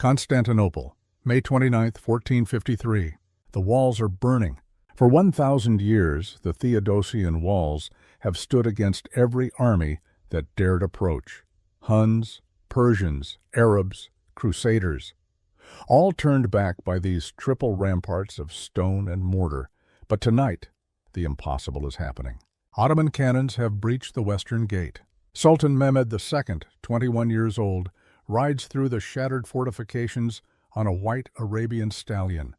Constantinople, May 29, 1453. The walls are burning. For 1,000 years, the Theodosian walls have stood against every army that dared approach. Huns, Persians, Arabs, Crusaders, all turned back by these triple ramparts of stone and mortar. But tonight, the impossible is happening. Ottoman cannons have breached the western gate. Sultan Mehmed II, 21 years old, rides through the shattered fortifications on a white Arabian stallion.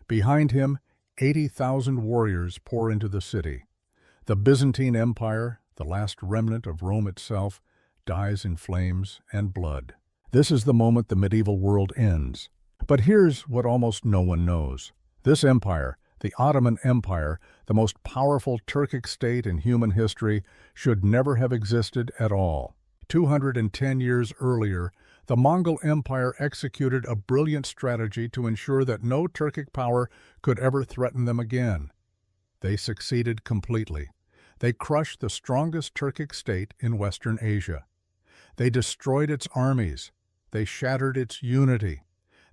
Behind him, 80,000 warriors pour into the city. The Byzantine Empire, the last remnant of Rome itself, dies in flames and blood. This is the moment the medieval world ends. But here's what almost no one knows. This empire, the Ottoman Empire, the most powerful Turkic state in human history, should never have existed at all. 210 years earlier, the Mongol Empire executed a brilliant strategy to ensure that no Turkic power could ever threaten them again. They succeeded completely. They crushed the strongest Turkic state in Western Asia. They destroyed its armies. They shattered its unity.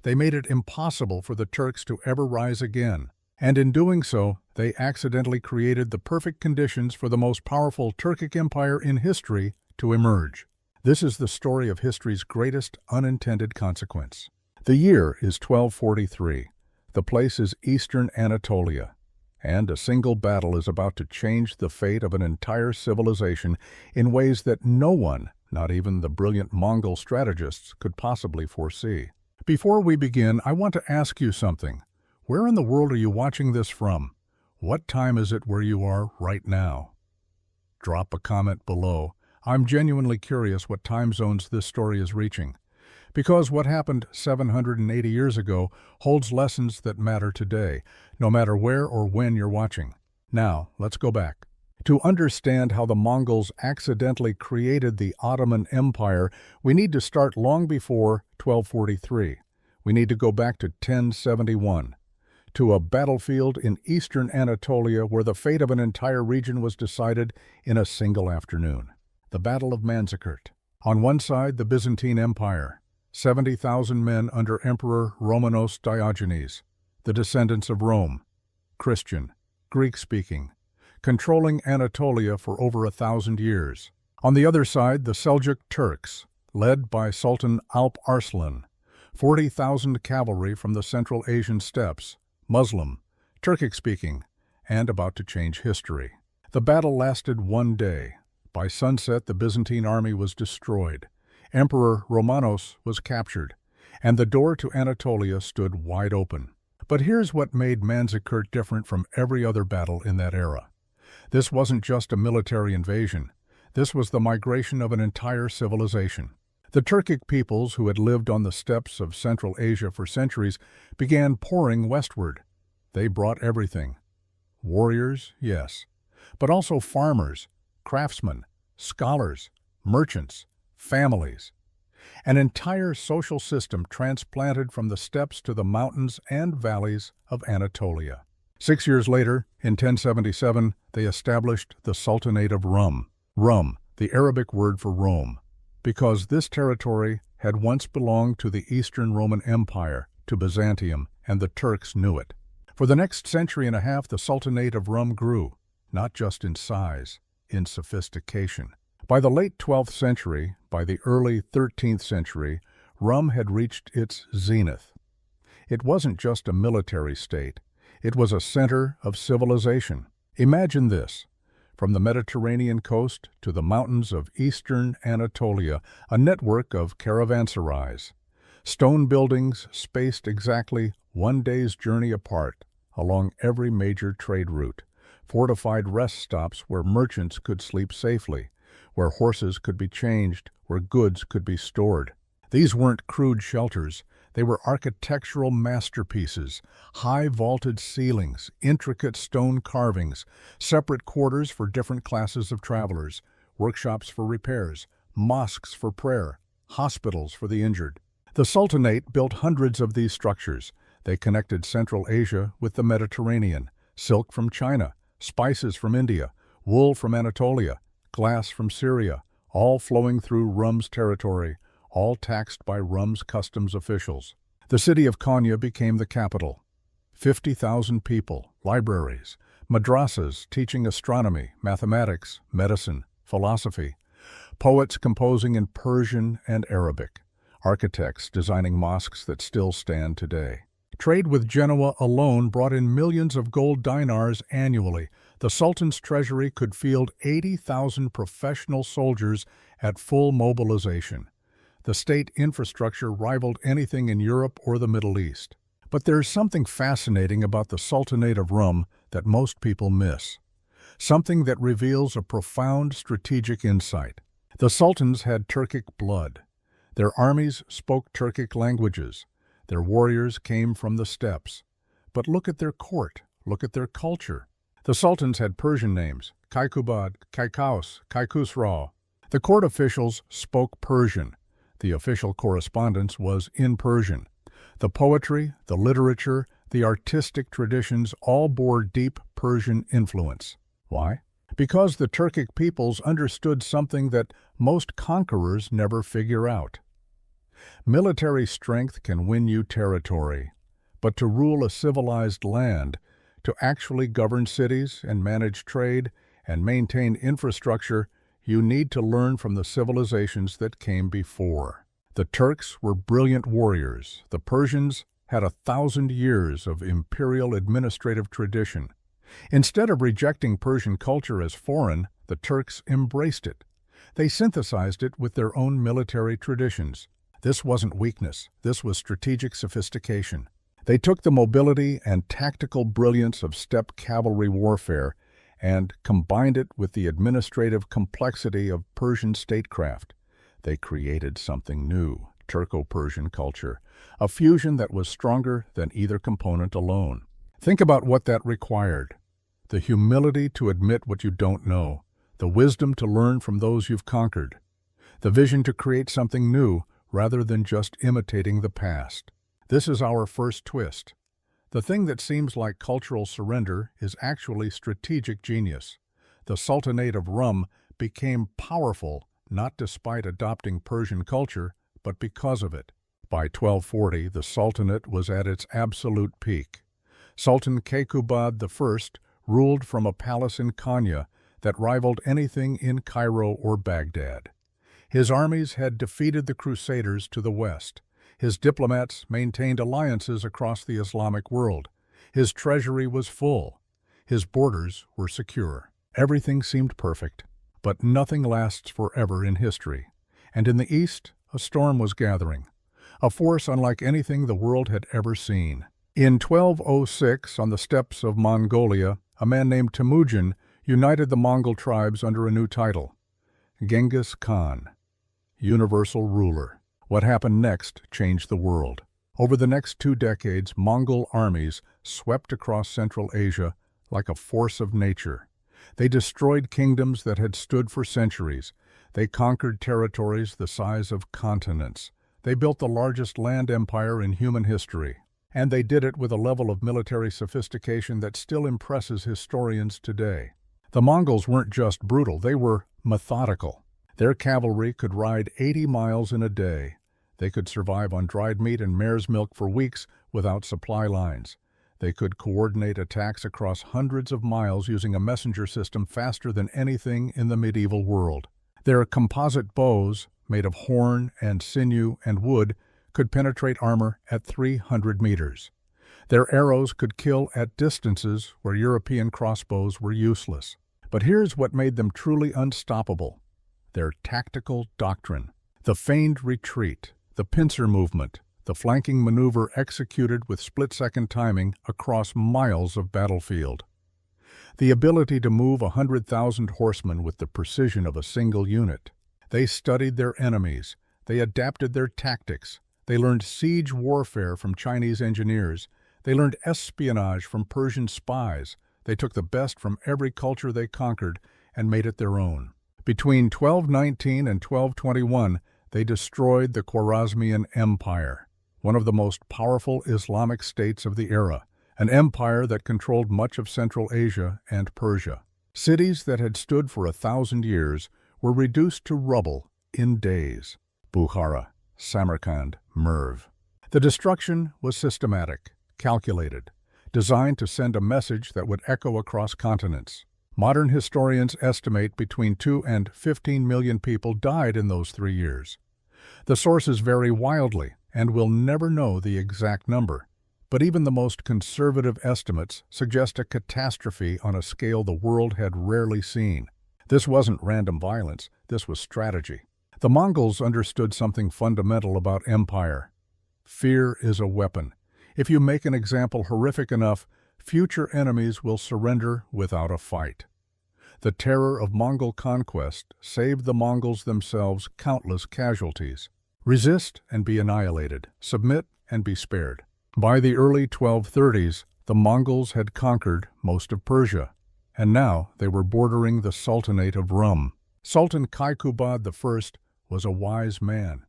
They made it impossible for the Turks to ever rise again. And in doing so, they accidentally created the perfect conditions for the most powerful Turkic empire in history to emerge. This is the story of history's greatest unintended consequence. The year is 1243. The place is Eastern Anatolia. And a single battle is about to change the fate of an entire civilization in ways that no one, not even the brilliant Mongol strategists, could possibly foresee. Before we begin, I want to ask you something. Where in the world are you watching this from? What time is it where you are right now? Drop a comment below. I'm genuinely curious what time zones this story is reaching. Because what happened 780 years ago holds lessons that matter today, no matter where or when you're watching. Now, let's go back. To understand how the Mongols accidentally created the Ottoman Empire, we need to start long before 1243. We need to go back to 1071, to a battlefield in eastern Anatolia where the fate of an entire region was decided in a single afternoon. The Battle of Manzikert. On one side, the Byzantine Empire, 70,000 men under Emperor Romanos Diogenes, the descendants of Rome, Christian, Greek-speaking, controlling Anatolia for over 1,000 years. On the other side, the Seljuk Turks, led by Sultan Alp Arslan, 40,000 cavalry from the Central Asian steppes, Muslim, Turkic-speaking, and about to change history. The battle lasted one day. By sunset, the Byzantine army was destroyed. Emperor Romanos was captured, and the door to Anatolia stood wide open. But here's what made Manzikert different from every other battle in that era. This wasn't just a military invasion. This was the migration of an entire civilization. The Turkic peoples who had lived on the steppes of Central Asia for centuries began pouring westward. They brought everything. Warriors, yes, but also farmers, craftsmen, scholars, merchants, families. An entire social system transplanted from the steppes to the mountains and valleys of Anatolia. 6 years later, in 1077, they established the Sultanate of Rum. Rum, the Arabic word for Rome, because this territory had once belonged to the Eastern Roman Empire, to Byzantium, and the Turks knew it. For the next century and a half, the Sultanate of Rum grew, not just in size, in sophistication. By the late 12th century, by the early 13th century, Rum had reached its zenith. It wasn't just a military state. It was a center of civilization. Imagine this. From the Mediterranean coast to the mountains of eastern Anatolia, a network of caravanserais. Stone buildings spaced exactly one day's journey apart along every major trade route. Fortified rest stops where merchants could sleep safely, where horses could be changed, where goods could be stored. These weren't crude shelters. They were architectural masterpieces, high vaulted ceilings, intricate stone carvings, separate quarters for different classes of travelers, workshops for repairs, mosques for prayer, hospitals for the injured. The Sultanate built hundreds of these structures. They connected Central Asia with the Mediterranean, silk from China, spices from India, wool from Anatolia, glass from Syria, all flowing through Rum's territory, all taxed by Rum's customs officials. The city of Konya became the capital. 50,000 people, libraries, madrasas teaching astronomy, mathematics, medicine, philosophy, poets composing in Persian and Arabic, architects designing mosques that still stand today. Trade with Genoa alone brought in millions of gold dinars annually. The Sultan's treasury could field 80,000 professional soldiers at full mobilization. The state infrastructure rivaled anything in Europe or the Middle East. But there's something fascinating about the Sultanate of Rum that most people miss. Something that reveals a profound strategic insight. The sultans had Turkic blood. Their armies spoke Turkic languages. Their warriors came from the steppes. But look at their court. Look at their culture. The sultans had Persian names, Kaikubad, Kaikaus, Kaikusra. The court officials spoke Persian. The official correspondence was in Persian. The poetry, the literature, the artistic traditions all bore deep Persian influence. Why? Because the Turkic peoples understood something that most conquerors never figure out. Military strength can win you territory, but to rule a civilized land, to actually govern cities and manage trade and maintain infrastructure, you need to learn from the civilizations that came before. The Turks were brilliant warriors. The Persians had 1,000 years of imperial administrative tradition. Instead of rejecting Persian culture as foreign, the Turks embraced it. They synthesized it with their own military traditions. This wasn't weakness. This was strategic sophistication. They took the mobility and tactical brilliance of steppe cavalry warfare and combined it with the administrative complexity of Persian statecraft. They created something new, Turco-Persian culture, a fusion that was stronger than either component alone. Think about what that required. The humility to admit what you don't know, the wisdom to learn from those you've conquered, the vision to create something new rather than just imitating the past. This is our first twist. The thing that seems like cultural surrender is actually strategic genius. The Sultanate of Rum became powerful not despite adopting Persian culture, but because of it. By 1240, the Sultanate was at its absolute peak. Sultan Kaikubad I ruled from a palace in Konya that rivaled anything in Cairo or Baghdad. His armies had defeated the Crusaders to the west. His diplomats maintained alliances across the Islamic world. His treasury was full. His borders were secure. Everything seemed perfect. But nothing lasts forever in history. And in the east, a storm was gathering, a force unlike anything the world had ever seen. In 1206, on the steppes of Mongolia, a man named Temujin united the Mongol tribes under a new title, Genghis Khan, universal ruler. What happened next changed the world. Over the next 2 decades, Mongol armies swept across Central Asia like a force of nature. They destroyed kingdoms that had stood for centuries. They conquered territories the size of continents. They built the largest land empire in human history. And they did it with a level of military sophistication that still impresses historians today. The Mongols weren't just brutal, they were methodical. Their cavalry could ride 80 miles in a day. They could survive on dried meat and mare's milk for weeks without supply lines. They could coordinate attacks across hundreds of miles using a messenger system faster than anything in the medieval world. Their composite bows, made of horn and sinew and wood, could penetrate armor at 300 meters. Their arrows could kill at distances where European crossbows were useless. But here's what made them truly unstoppable: their tactical doctrine. The feigned retreat, the pincer movement, the flanking maneuver executed with split-second timing across miles of battlefield. The ability to move 100,000 horsemen with the precision of a single unit. They studied their enemies. They adapted their tactics. They learned siege warfare from Chinese engineers. They learned espionage from Persian spies. They took the best from every culture they conquered and made it their own. Between 1219 and 1221, they destroyed the Khwarezmian Empire, one of the most powerful Islamic states of the era, an empire that controlled much of Central Asia and Persia. Cities that had stood for 1,000 years were reduced to rubble in days. Bukhara, Samarkand, Merv. The destruction was systematic, calculated, designed to send a message that would echo across continents. Modern historians estimate between 2 and 15 million people died in those 3 years. The sources vary wildly, and we'll never know the exact number. But even the most conservative estimates suggest a catastrophe on a scale the world had rarely seen. This wasn't random violence, this was strategy. The Mongols understood something fundamental about empire. Fear is a weapon. If you make an example horrific enough, future enemies will surrender without a fight. The terror of Mongol conquest saved the Mongols themselves countless casualties. Resist and be annihilated. Submit and be spared. By the early 1230s, the Mongols had conquered most of Persia, and now they were bordering the Sultanate of Rum. Sultan Kaikubad I was a wise man.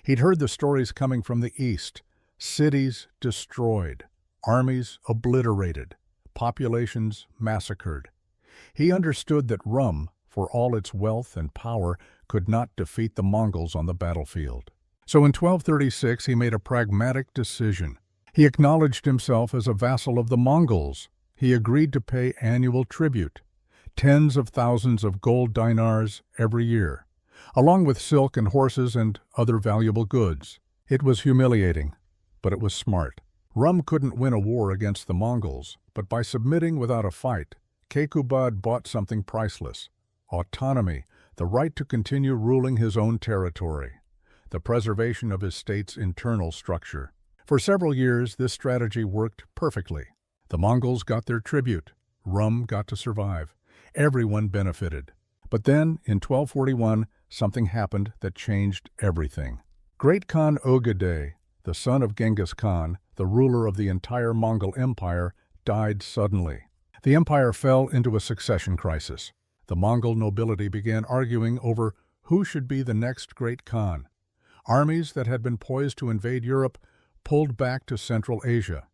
He'd heard the stories coming from the east, cities destroyed, armies obliterated, populations massacred. He understood that Rum, for all its wealth and power, could not defeat the Mongols on the battlefield. So in 1236 he made a pragmatic decision. He acknowledged himself as a vassal of the Mongols. He agreed to pay annual tribute, tens of thousands of gold dinars every year, along with silk and horses and other valuable goods. It was humiliating, but it was smart. Rum couldn't win a war against the Mongols, but by submitting without a fight, Kaikubad bought something priceless: autonomy, the right to continue ruling his own territory, the preservation of his state's internal structure. For several years, this strategy worked perfectly. The Mongols got their tribute. Rum got to survive. Everyone benefited. But then, in 1241, something happened that changed everything. Great Khan Ogedei, the son of Genghis Khan, the ruler of the entire Mongol Empire, died suddenly. The empire fell into a succession crisis. The Mongol nobility began arguing over who should be the next great Khan. Armies that had been poised to invade Europe pulled back to Central Asia.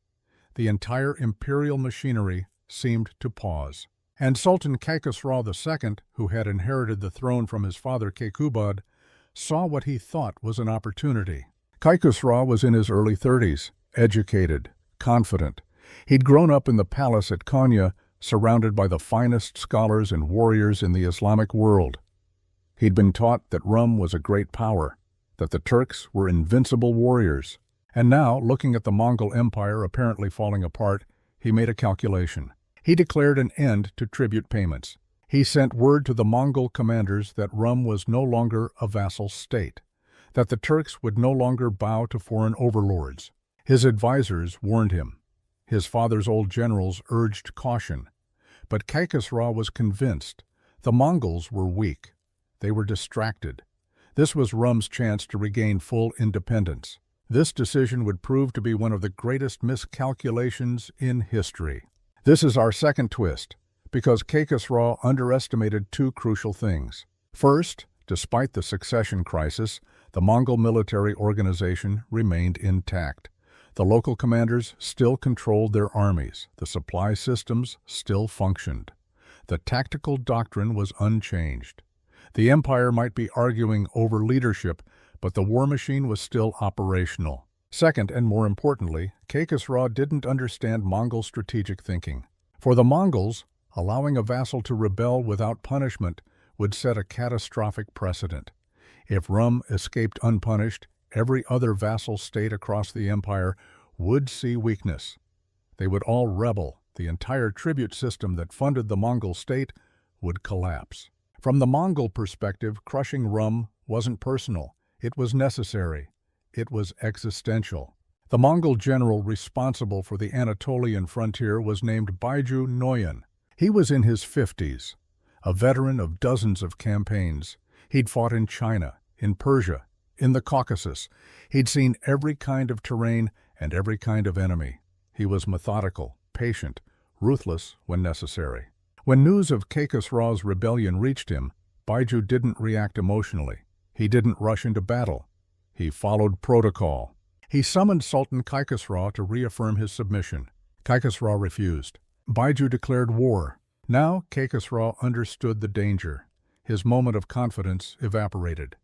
The entire imperial machinery seemed to pause. And Sultan Kaikhosro II, who had inherited the throne from his father Kaikubad, saw what he thought was an opportunity. Kaikhosro was in his early 30s, educated, confident. He'd grown up in the palace at Konya, surrounded by the finest scholars and warriors in the Islamic world. He'd been taught that Rum was a great power, that the Turks were invincible warriors. And now, looking at the Mongol Empire apparently falling apart, he made a calculation. He declared an end to tribute payments. He sent word to the Mongol commanders that Rum was no longer a vassal state, that the Turks would no longer bow to foreign overlords. His advisors warned him. His father's old generals urged caution. But Kaikhosro was convinced. The Mongols were weak. They were distracted. This was Rum's chance to regain full independence. This decision would prove to be one of the greatest miscalculations in history. This is our second twist, because Kaikhosro underestimated 2 crucial things. First, despite the succession crisis, the Mongol military organization remained intact. The local commanders still controlled their armies. The supply systems still functioned. The tactical doctrine was unchanged. The empire might be arguing over leadership, but the war machine was still operational. Second, and more importantly, Kaikhosro didn't understand Mongol strategic thinking. For the Mongols, allowing a vassal to rebel without punishment would set a catastrophic precedent. If Rum escaped unpunished, every other vassal state across the empire would see weakness. They would all rebel. The entire tribute system that funded the Mongol state would collapse. From the Mongol perspective, crushing Rum wasn't personal. It was necessary. It was existential. The Mongol general responsible for the Anatolian frontier was named Baiju Noyan. He was in his 50s, a veteran of dozens of campaigns. He'd fought in China, in Persia, in the Caucasus. He'd seen every kind of terrain and every kind of enemy. He was methodical, patient, ruthless when necessary. When news of Kaikhosro's rebellion reached him, Baiju didn't react emotionally. He didn't rush into battle. He followed protocol. He summoned Sultan Kaikhosro to reaffirm his submission. Kaikhosro refused. Baiju declared war. Now Kaikhosro understood the danger. His moment of confidence evaporated.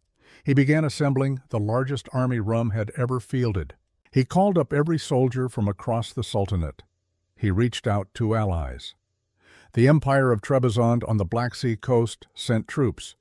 He began assembling the largest army Rum had ever fielded. He called up every soldier from across the Sultanate. He reached out to allies. The Empire of Trebizond on the Black Sea coast sent troops.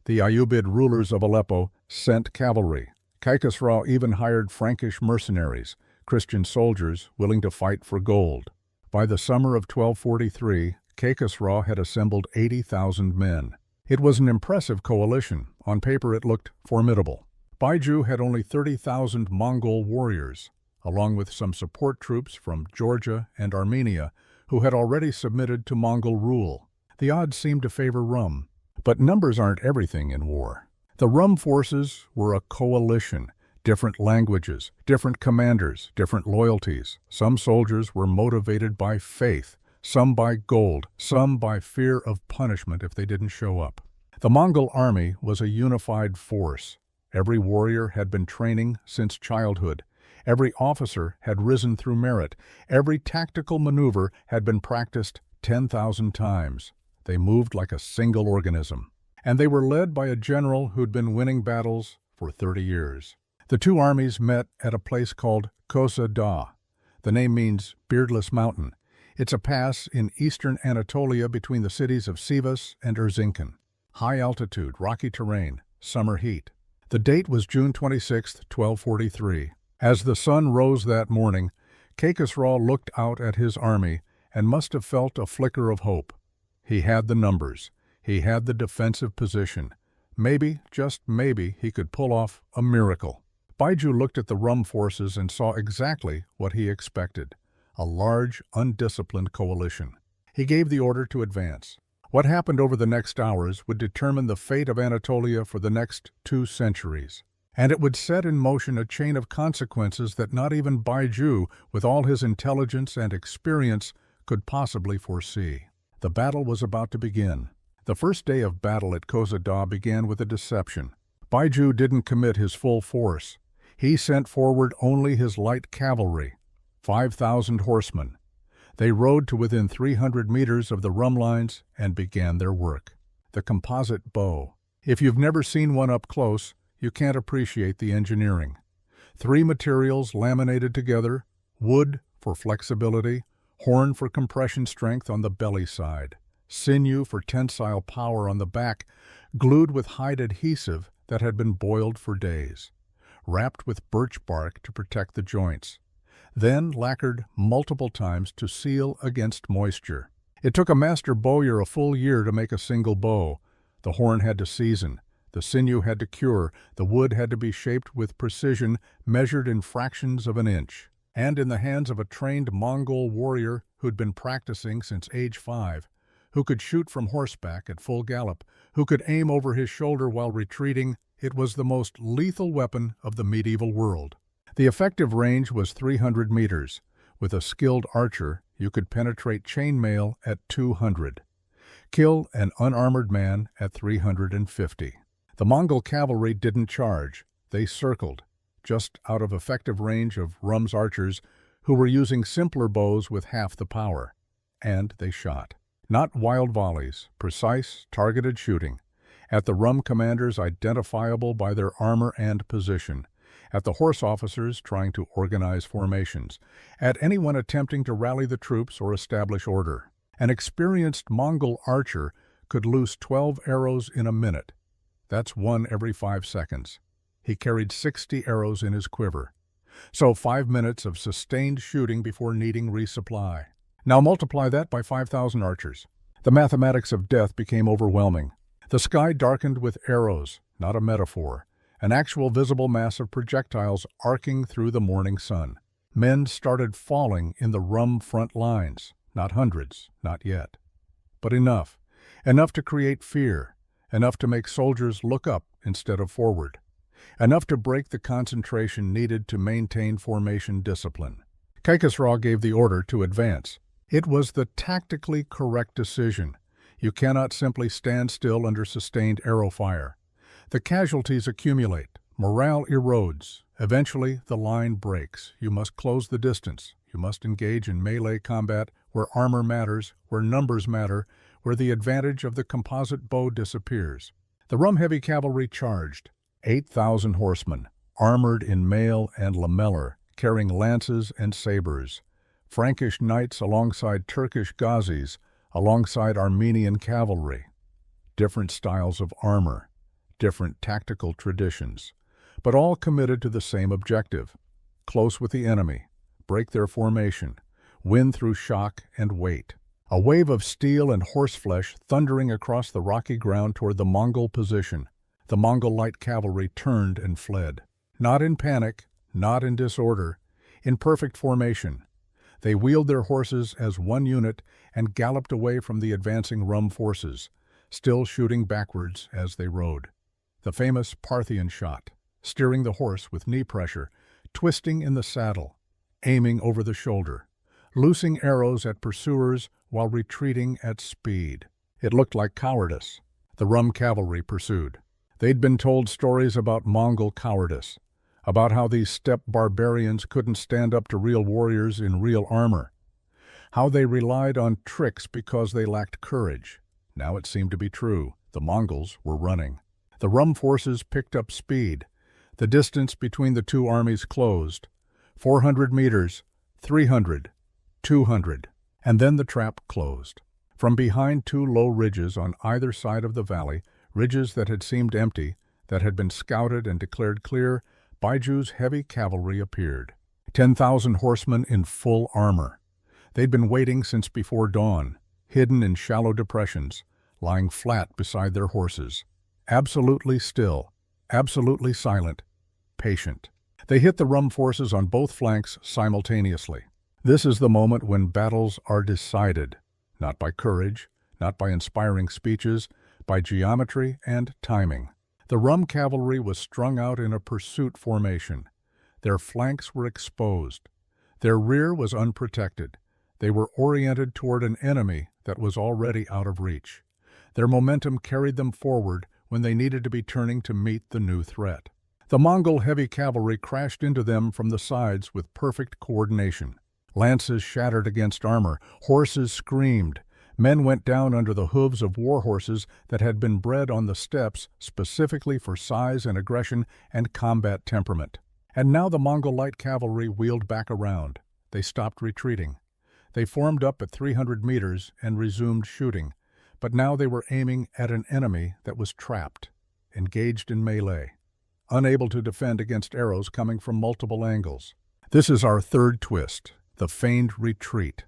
The Ayyubid rulers of Aleppo sent cavalry. Kaikhosru even hired Frankish mercenaries, Christian soldiers willing to fight for gold. By the summer of 1243, Kaikhosru had assembled 80,000 men. It was an impressive coalition. On paper it looked formidable. Baiju had only 30,000 Mongol warriors, along with some support troops from Georgia and Armenia, who had already submitted to Mongol rule. The odds seemed to favor Rum. But numbers aren't everything in war. The Rum forces were a coalition, different languages, different commanders, different loyalties. Some soldiers were motivated by faith, some by gold, some by fear of punishment if they didn't show up. The Mongol army was a unified force. Every warrior had been training since childhood. Every officer had risen through merit. Every tactical maneuver had been practiced 10,000 times. They moved like a single organism. And they were led by a general who'd been winning battles for 30 years. The two armies met at a place called Kosa Dağ. The name means beardless mountain. It's a pass in eastern Anatolia between the cities of Sivas and Erzincan. High altitude, rocky terrain, summer heat. The date was June 26, 1243. As the sun rose that morning, Kaikhosru looked out at his army and must have felt a flicker of hope. He had the numbers. He had the defensive position. Maybe, just maybe, he could pull off a miracle. Baiju looked at the Rum forces and saw exactly what he expected: a large, undisciplined coalition. He gave the order to advance. What happened over the next hours would determine the fate of Anatolia for the next 2 centuries. And it would set in motion a chain of consequences that not even Baiju, with all his intelligence and experience, could possibly foresee. The battle was about to begin. The first day of battle at Kosa Dağ began with a deception. Baiju didn't commit his full force. He sent forward only his light cavalry, 5,000 horsemen. They rode to within 300 meters of the Rum lines and began their work. The composite bow. If you've never seen one up close, you can't appreciate the engineering. 3 materials laminated together: wood for flexibility, horn for compression strength on the belly side, sinew for tensile power on the back, glued with hide adhesive that had been boiled for days, wrapped with birch bark to protect the joints, then lacquered multiple times to seal against moisture. It took a master bowyer a full year to make a single bow. The horn had to season, the sinew had to cure, the wood had to be shaped with precision, measured in fractions of an inch. And in the hands of a trained Mongol warrior who'd been practicing since age 5, who could shoot from horseback at full gallop, who could aim over his shoulder while retreating, it was the most lethal weapon of the medieval world. The effective range was 300 meters. With a skilled archer, you could penetrate chainmail at 200. Kill an unarmored man at 350. The Mongol cavalry didn't charge. They circled, just out of effective range of Rum's archers, who were using simpler bows with half the power. And they shot. Not wild volleys, precise, targeted shooting. At the Rum commanders identifiable by their armor and position. At the horse officers trying to organize formations. At anyone attempting to rally the troops or establish order. An experienced Mongol archer could loose 12 arrows in a minute. That's 1 every 5 seconds. He carried 60 arrows in his quiver. So 5 minutes of sustained shooting before needing resupply. Now multiply that by 5,000 archers. The mathematics of death became overwhelming. The sky darkened with arrows, not a metaphor, an actual visible mass of projectiles arcing through the morning sun. Men started falling in the Rum front lines, not hundreds, not yet. But enough to create fear, enough to make soldiers look up instead of forward. Enough to break the concentration needed to maintain formation discipline. Kaikhosru gave the order to advance. It was the tactically correct decision. You cannot simply stand still under sustained arrow fire. The casualties accumulate. Morale erodes. Eventually, the line breaks. You must close the distance. You must engage in melee combat where armor matters, where numbers matter, where the advantage of the composite bow disappears. The Rum heavy cavalry charged. 8,000 horsemen, armored in mail and lamellar, carrying lances and sabers. Frankish knights alongside Turkish Ghazis, alongside Armenian cavalry. Different styles of armor, different tactical traditions, but all committed to the same objective: close with the enemy, break their formation, win through shock and weight. A wave of steel and horseflesh thundering across the rocky ground toward the Mongol position. The Mongol light cavalry turned and fled. Not in panic, not in disorder, in perfect formation. They wheeled their horses as one unit and galloped away from the advancing Rum forces, still shooting backwards as they rode. The famous Parthian shot, steering the horse with knee pressure, twisting in the saddle, aiming over the shoulder, loosing arrows at pursuers while retreating at speed. It looked like cowardice. The Rum cavalry pursued. They'd been told stories about Mongol cowardice, about how these steppe barbarians couldn't stand up to real warriors in real armor, how they relied on tricks because they lacked courage. Now it seemed to be true. The Mongols were running. The Rum forces picked up speed. The distance between the two armies closed. 400 meters, 300, 200, and then the trap closed. From behind two low ridges on either side of the valley, ridges that had seemed empty, that had been scouted and declared clear, Baiju's heavy cavalry appeared. 10,000 horsemen in full armor. They'd been waiting since before dawn, hidden in shallow depressions, lying flat beside their horses. Absolutely still, absolutely silent, patient. They hit the Rum forces on both flanks simultaneously. This is the moment when battles are decided, not by courage, not by inspiring speeches, by geometry and timing. The Rum cavalry was strung out in a pursuit formation. Their flanks were exposed. Their rear was unprotected. They were oriented toward an enemy that was already out of reach. Their momentum carried them forward when they needed to be turning to meet the new threat. The Mongol heavy cavalry crashed into them from the sides with perfect coordination. Lances shattered against armor, horses screamed. Men went down under the hooves of war horses that had been bred on the steppes specifically for size and aggression and combat temperament. And now the Mongol light cavalry wheeled back around. They stopped retreating. They formed up at 300 meters and resumed shooting, but now they were aiming at an enemy that was trapped, engaged in melee, unable to defend against arrows coming from multiple angles. This is our third twist, the feigned retreat.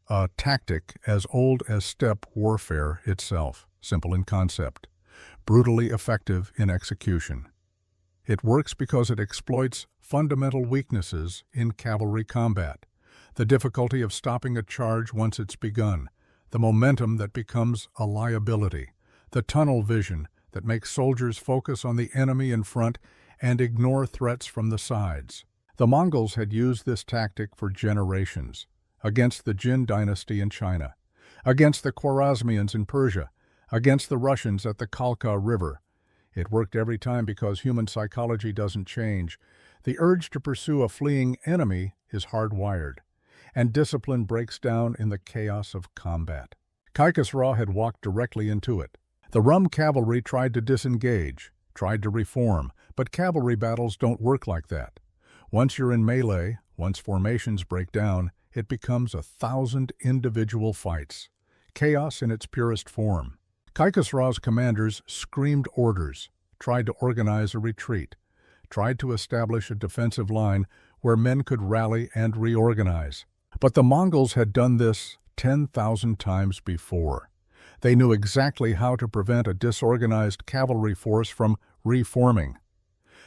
A tactic as old as steppe warfare itself, simple in concept, brutally effective in execution. It works because it exploits fundamental weaknesses in cavalry combat, the difficulty of stopping a charge once it's begun, the momentum that becomes a liability, the tunnel vision that makes soldiers focus on the enemy in front and ignore threats from the sides. The Mongols had used this tactic for generations, against the Jin dynasty in China, against the Khwarezmians in Persia, against the Russians at the Khalkha River. It worked every time because human psychology doesn't change. The urge to pursue a fleeing enemy is hardwired, and discipline breaks down in the chaos of combat. Kaikhosro had walked directly into it. The Rum cavalry tried to disengage, tried to reform, but cavalry battles don't work like that. Once you're in melee, once formations break down, it becomes 1,000 individual fights. Chaos in its purest form. Kaikhosro's commanders screamed orders, tried to organize a retreat, tried to establish a defensive line where men could rally and reorganize. But the Mongols had done this 10,000 times before. They knew exactly how to prevent a disorganized cavalry force from reforming.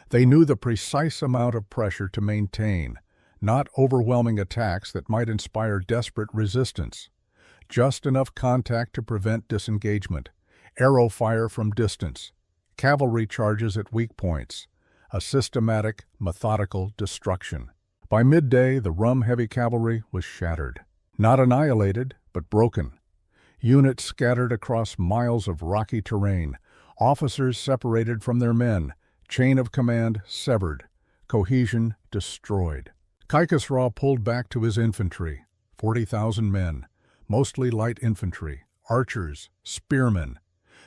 They knew the precise amount of pressure to maintain, not overwhelming attacks that might inspire desperate resistance. Just enough contact to prevent disengagement, arrow fire from distance, cavalry charges at weak points, a systematic, methodical destruction. By midday, the Rum heavy cavalry was shattered. Not annihilated, but broken. Units scattered across miles of rocky terrain, officers separated from their men, chain of command severed, cohesion destroyed. Kaikhosro pulled back to his infantry, 40,000 men, mostly light infantry, archers, spearmen.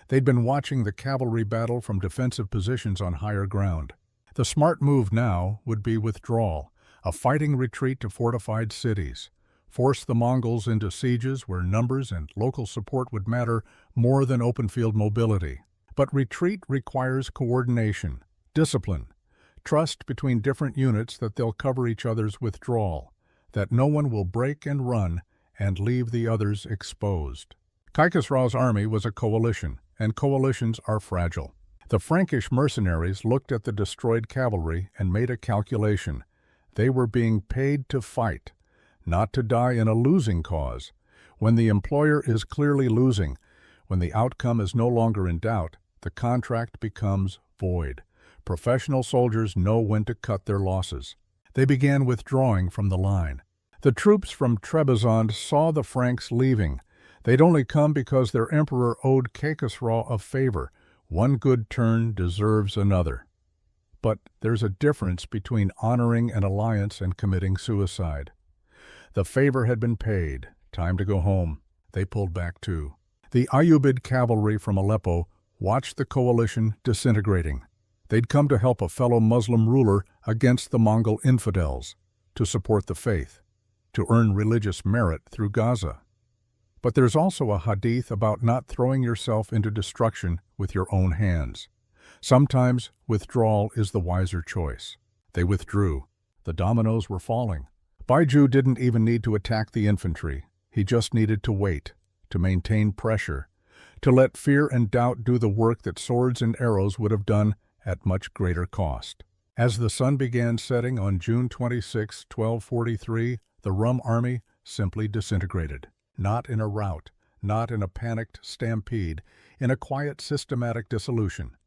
They'd been watching the cavalry battle from defensive positions on higher ground. The smart move now would be withdrawal, a fighting retreat to fortified cities. Force the Mongols into sieges where numbers and local support would matter more than open-field mobility. But retreat requires coordination, discipline, trust between different units that they'll cover each other's withdrawal, that no one will break and run and leave the others exposed. Kaikhosru's army was a coalition, and coalitions are fragile. The Frankish mercenaries looked at the destroyed cavalry and made a calculation. They were being paid to fight, not to die in a losing cause. When the employer is clearly losing, when the outcome is no longer in doubt, the contract becomes void. Professional soldiers know when to cut their losses. They began withdrawing from the line. The troops from Trebizond saw the Franks leaving. They'd only come because their emperor owed Kaikhosru a favor. One good turn deserves another. But there's a difference between honoring an alliance and committing suicide. The favor had been paid. Time to go home. They pulled back too. The Ayyubid cavalry from Aleppo watched the coalition disintegrating. They'd come to help a fellow Muslim ruler against the Mongol infidels, to support the faith, to earn religious merit through Gaza. But there's also a hadith about not throwing yourself into destruction with your own hands. Sometimes withdrawal is the wiser choice. They withdrew. The dominoes were falling. Baiju didn't even need to attack the infantry. He just needed to wait, to maintain pressure, to let fear and doubt do the work that swords and arrows would have done at much greater cost. As the sun began setting on June 26, 1243, the Rum army simply disintegrated. Not in a rout, not in a panicked stampede, in a quiet, systematic dissolution.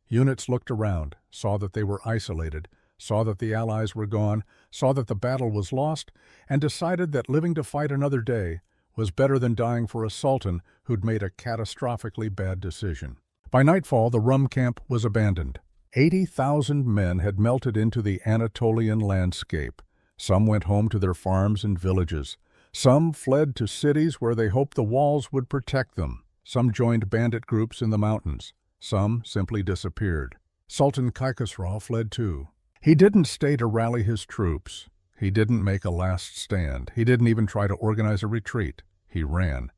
Units looked around, saw that they were isolated, saw that the Allies were gone, saw that the battle was lost, and decided that living to fight another day was better than dying for a sultan who'd made a catastrophically bad decision. By nightfall, the Rum camp was abandoned. 80,000 men had melted into the Anatolian landscape. Some went home to their farms and villages. Some fled to cities where they hoped the walls would protect them. Some joined bandit groups in the mountains. Some simply disappeared. Sultan Kaikhosru fled too. He didn't stay to rally his troops. He didn't make a last stand. He didn't even try to organize a retreat. He ran,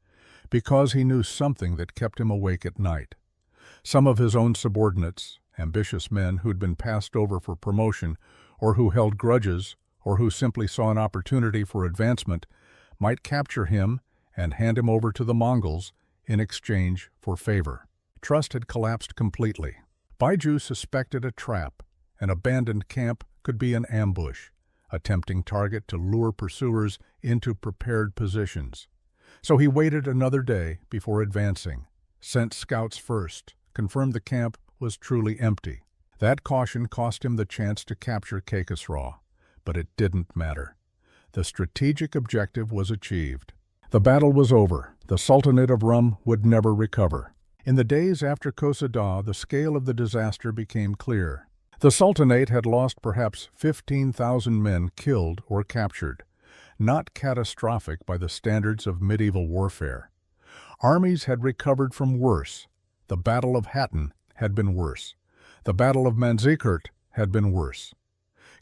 because he knew something that kept him awake at night. Some of his own subordinates, ambitious men who'd been passed over for promotion, or who held grudges, or who simply saw an opportunity for advancement, might capture him and hand him over to the Mongols in exchange for favor. Trust had collapsed completely. Baiju suspected a trap. An abandoned camp could be an ambush, a tempting target to lure pursuers into prepared positions. So he waited another day before advancing, sent scouts first, confirmed the camp was truly empty. That caution cost him the chance to capture Kaikhosru, but it didn't matter. The strategic objective was achieved. The battle was over. The Sultanate of Rum would never recover. In the days after Qosidah, the scale of the disaster became clear. The Sultanate had lost perhaps 15,000 men killed or captured. Not catastrophic by the standards of medieval warfare. Armies had recovered from worse. The Battle of Hattin had been worse. The Battle of Manzikert had been worse.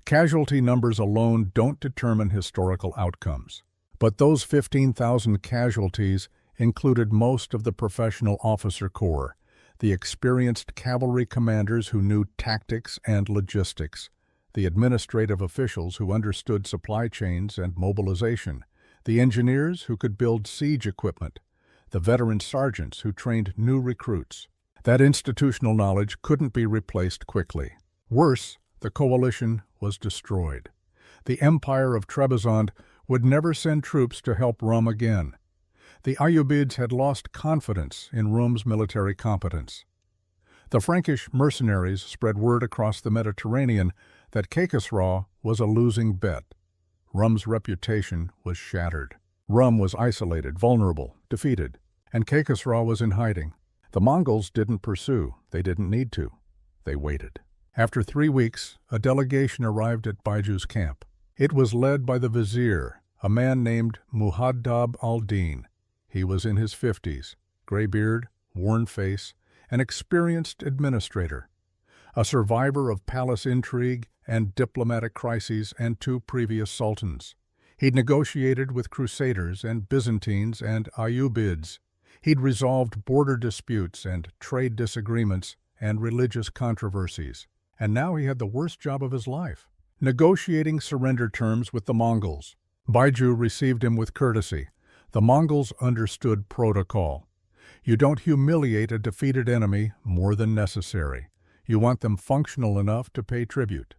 Casualty numbers alone don't determine historical outcomes. But those 15,000 casualties included most of the professional officer corps, the experienced cavalry commanders who knew tactics and logistics, the administrative officials who understood supply chains and mobilization, the engineers who could build siege equipment, the veteran sergeants who trained new recruits. That institutional knowledge couldn't be replaced quickly. Worse, the coalition was destroyed. The Empire of Trebizond would never send troops to help Rum again. The Ayyubids had lost confidence in Rum's military competence. The Frankish mercenaries spread word across the Mediterranean that Kaikhosru was a losing bet. Rum's reputation was shattered. Rum was isolated, vulnerable, defeated, and Kaikhosru was in hiding. The Mongols didn't pursue. They didn't need to. They waited. After 3 weeks, a delegation arrived at Baiju's camp. It was led by the vizier, a man named Muhaddab al-Din. He was in his 50s, gray beard, worn face, an experienced administrator, a survivor of palace intrigue and diplomatic crises and two previous sultans. He'd negotiated with Crusaders and Byzantines and Ayyubids. He'd resolved border disputes and trade disagreements and religious controversies. And now he had the worst job of his life, negotiating surrender terms with the Mongols. Baiju received him with courtesy. The Mongols understood protocol. You don't humiliate a defeated enemy more than necessary. You want them functional enough to pay tribute,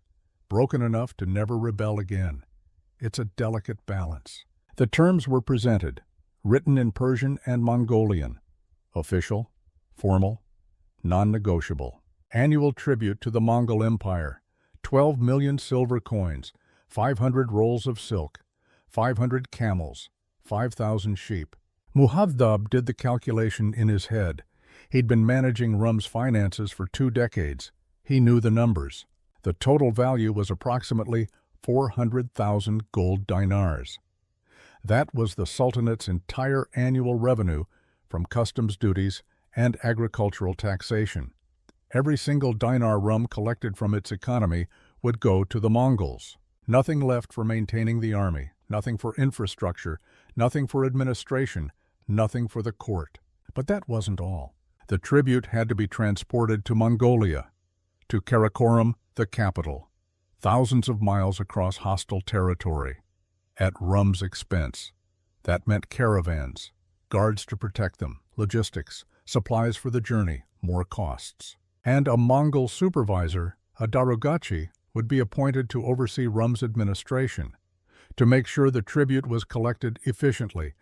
broken enough to never rebel again. It's a delicate balance. The terms were presented, written in Persian and Mongolian. Official, formal, non-negotiable. Annual tribute to the Mongol Empire, 12 million silver coins, 500 rolls of silk, 500 camels, 5,000 sheep. Muhaddab did the calculation in his head. He'd been managing Rum's finances for 2 decades. He knew the numbers. The total value was approximately 400,000 gold dinars. That was the Sultanate's entire annual revenue from customs duties and agricultural taxation. Every single dinar Rum collected from its economy would go to the Mongols. Nothing left for maintaining the army, nothing for infrastructure, nothing for administration, nothing for the court. But that wasn't all. The tribute had to be transported to Mongolia, to Karakorum, the capital, thousands of miles across hostile territory, at Rum's expense. That meant caravans, guards to protect them, logistics, supplies for the journey, more costs. And a Mongol supervisor, a darugachi, would be appointed to oversee Rum's administration, to make sure the tribute was collected efficiently,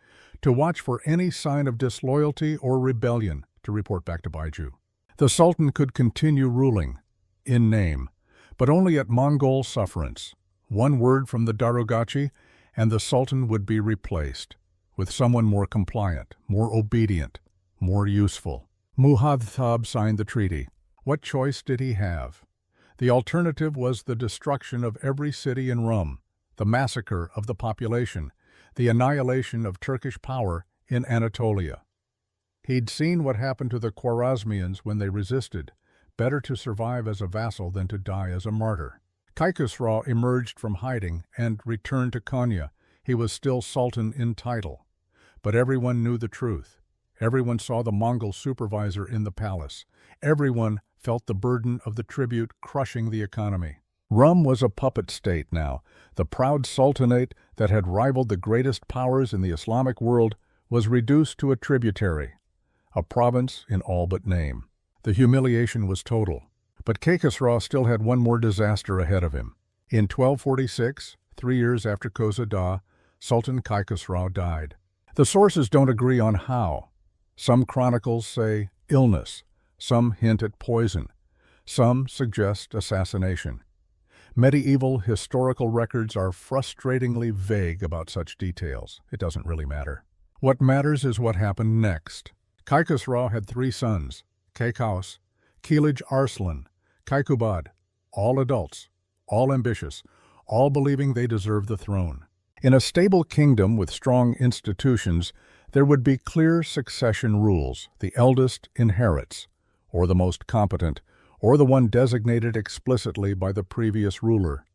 to watch for any sign of disloyalty or rebellion, to report back to Baiju. The Sultan could continue ruling, in name, but only at Mongol sufferance. One word from the darugachi, and the Sultan would be replaced, with someone more compliant, more obedient, more useful. Muhaddab signed the treaty. What choice did he have? The alternative was the destruction of every city in Rum, the massacre of the population, the annihilation of Turkish power in Anatolia. He'd seen what happened to the Khwarezmians when they resisted. Better to survive as a vassal than to die as a martyr. Kaikhosro emerged from hiding and returned to Konya. He was still Sultan in title. But everyone knew the truth. Everyone saw the Mongol supervisor in the palace. Everyone felt the burden of the tribute crushing the economy. Rum was a puppet state now. The proud sultanate that had rivaled the greatest powers in the Islamic world was reduced to a tributary, a province in all but name. The humiliation was total. But Kaikhosro still had one more disaster ahead of him. In 1246, 3 years after Kozada, Sultan Kaikhosro died. The sources don't agree on how. Some chronicles say illness, some hint at poison, some suggest assassination. Medieval historical records are frustratingly vague about such details. It doesn't really matter. What matters is what happened next. Kaikhosro had 3 sons, Kaikous, Kilij Arslan, Kaikubad, all adults, all ambitious, all believing they deserved the throne. In a stable kingdom with strong institutions, there would be clear succession rules. The eldest inherits, or the most competent, or the one designated explicitly by the previous ruler.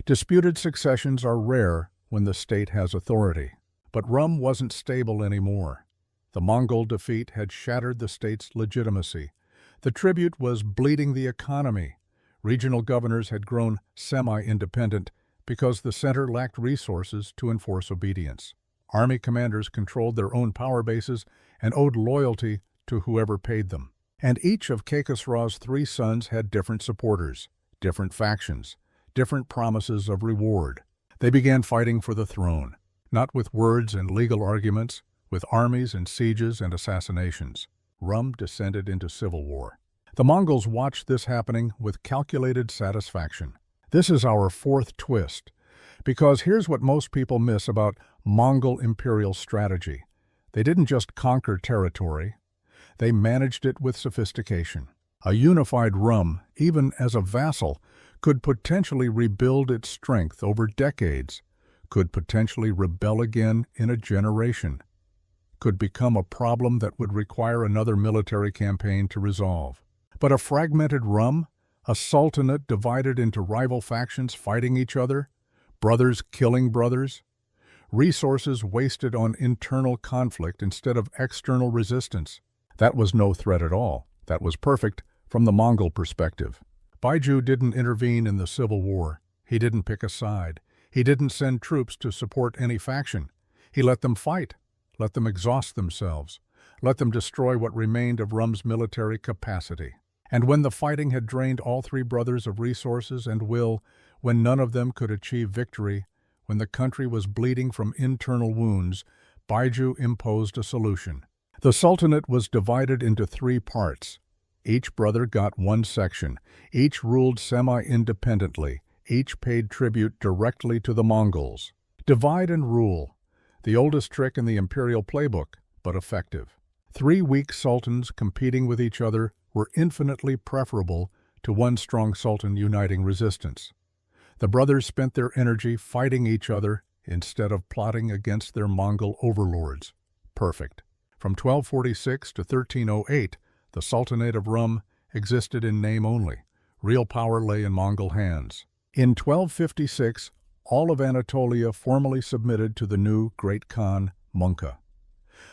Disputed successions are rare when the state has authority. But Rum wasn't stable anymore. The Mongol defeat had shattered the state's legitimacy. The tribute was bleeding the economy. Regional governors had grown semi-independent because the center lacked resources to enforce obedience. Army commanders controlled their own power bases and owed loyalty to whoever paid them. And each of Kaikhosro's 3 sons had different supporters, different factions, different promises of reward. They began fighting for the throne, not with words and legal arguments, with armies and sieges and assassinations. Rum descended into civil war. The Mongols watched this happening with calculated satisfaction. This is our 4th twist, because here's what most people miss about Mongol imperial strategy. They didn't just conquer territory, they managed it with sophistication. A unified Rum, even as a vassal, could potentially rebuild its strength over decades, could potentially rebel again in a generation. could become a problem that would require another military campaign to resolve. But a fragmented Rum, a sultanate divided into rival factions fighting each other, brothers killing brothers, resources wasted on internal conflict instead of external resistance. That was no threat at all. That was perfect from the Mongol perspective. Baiju didn't intervene in the civil war. He didn't pick a side. He didn't send troops to support any faction. He let them fight, let them exhaust themselves, let them destroy what remained of Rum's military capacity. And when the fighting had drained all three brothers of resources and will, when none of them could achieve victory, when the country was bleeding from internal wounds, Baiju imposed a solution. The Sultanate was divided into three parts. Each brother got one section. Each ruled semi-independently. Each paid tribute directly to the Mongols. Divide and rule. The oldest trick in the imperial playbook, but effective. Three weak sultans competing with each other were infinitely preferable to one strong sultan uniting resistance. The brothers spent their energy fighting each other instead of plotting against their Mongol overlords. Perfect. From 1246 to 1308, the Sultanate of Rum existed in name only. Real power lay in Mongol hands. In 1256, all of Anatolia formally submitted to the new Great Khan, Mungka.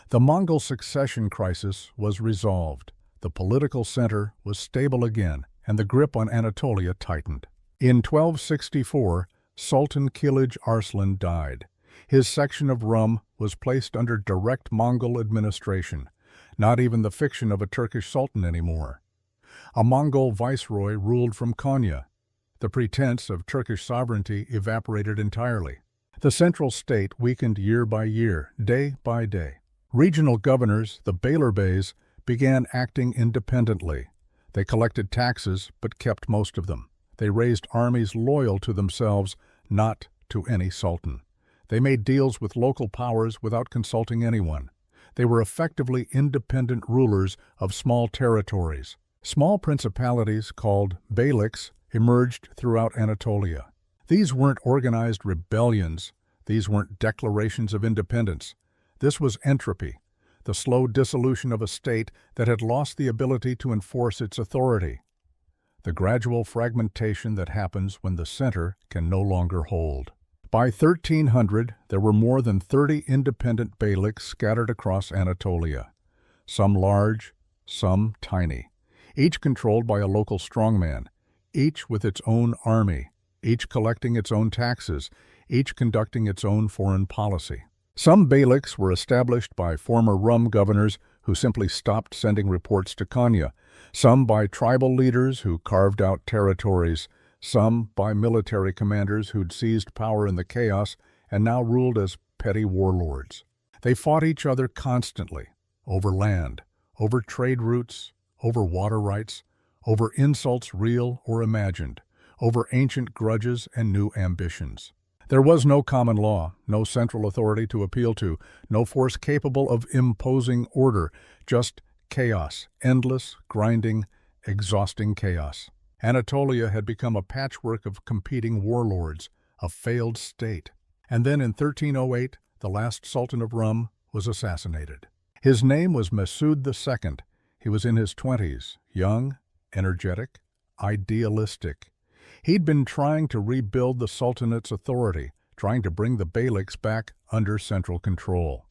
The Mongol succession crisis was resolved. The political center was stable again, and the grip on Anatolia tightened. In 1264, Sultan Kilij Arslan died. His section of Rum was placed under direct Mongol administration, not even the fiction of a Turkish sultan anymore. A Mongol viceroy ruled from Konya. The pretense of Turkish sovereignty evaporated entirely. The central state weakened year by year, day by day. Regional governors, the Beylerbeys, began acting independently. They collected taxes, but kept most of them. They raised armies loyal to themselves, not to any sultan. They made deals with local powers without consulting anyone. They were effectively independent rulers of small territories. Small principalities called beyliks emerged throughout Anatolia. These weren't organized rebellions. These weren't declarations of independence. This was entropy, the slow dissolution of a state that had lost the ability to enforce its authority. The gradual fragmentation that happens when the center can no longer hold. By 1300, there were more than 30 independent beyliks scattered across Anatolia, some large, some tiny, each controlled by a local strongman, each with its own army, each collecting its own taxes, each conducting its own foreign policy. Some beyliks were established by former Rum governors who simply stopped sending reports to Konya, some by tribal leaders who carved out territories, some by military commanders who'd seized power in the chaos and now ruled as petty warlords. They fought each other constantly, over land, over trade routes, over water rights, over insults real or imagined, over ancient grudges and new ambitions. There was no common law, no central authority to appeal to, no force capable of imposing order, just chaos, endless, grinding, exhausting chaos. Anatolia had become a patchwork of competing warlords, a failed state. And then in 1308, the last Sultan of Rum was assassinated. His name was Masud II. He was in his 20s, young, energetic, idealistic. He'd been trying to rebuild the Sultanate's authority, trying to bring the beyliks back under central control,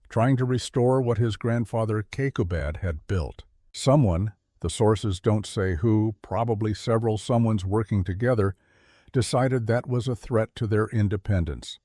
trying to restore what his grandfather Kekubad had built. Someone, the sources don't say who, probably several someones working together, decided that was a threat to their independence,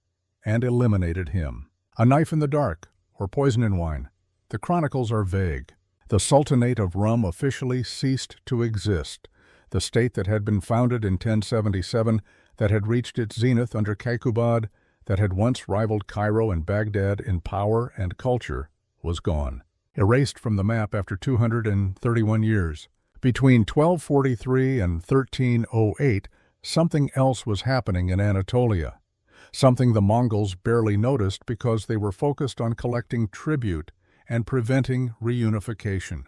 and eliminated him. A knife in the dark, or poison in wine. The chronicles are vague. The Sultanate of Rum officially ceased to exist. The state that had been founded in 1077, that had reached its zenith under Kekubad, that had once rivaled Cairo and Baghdad in power and culture, was gone, erased from the map after 231 years. Between 1243 and 1308, something else was happening in Anatolia, something the Mongols barely noticed because they were focused on collecting tribute and preventing reunification,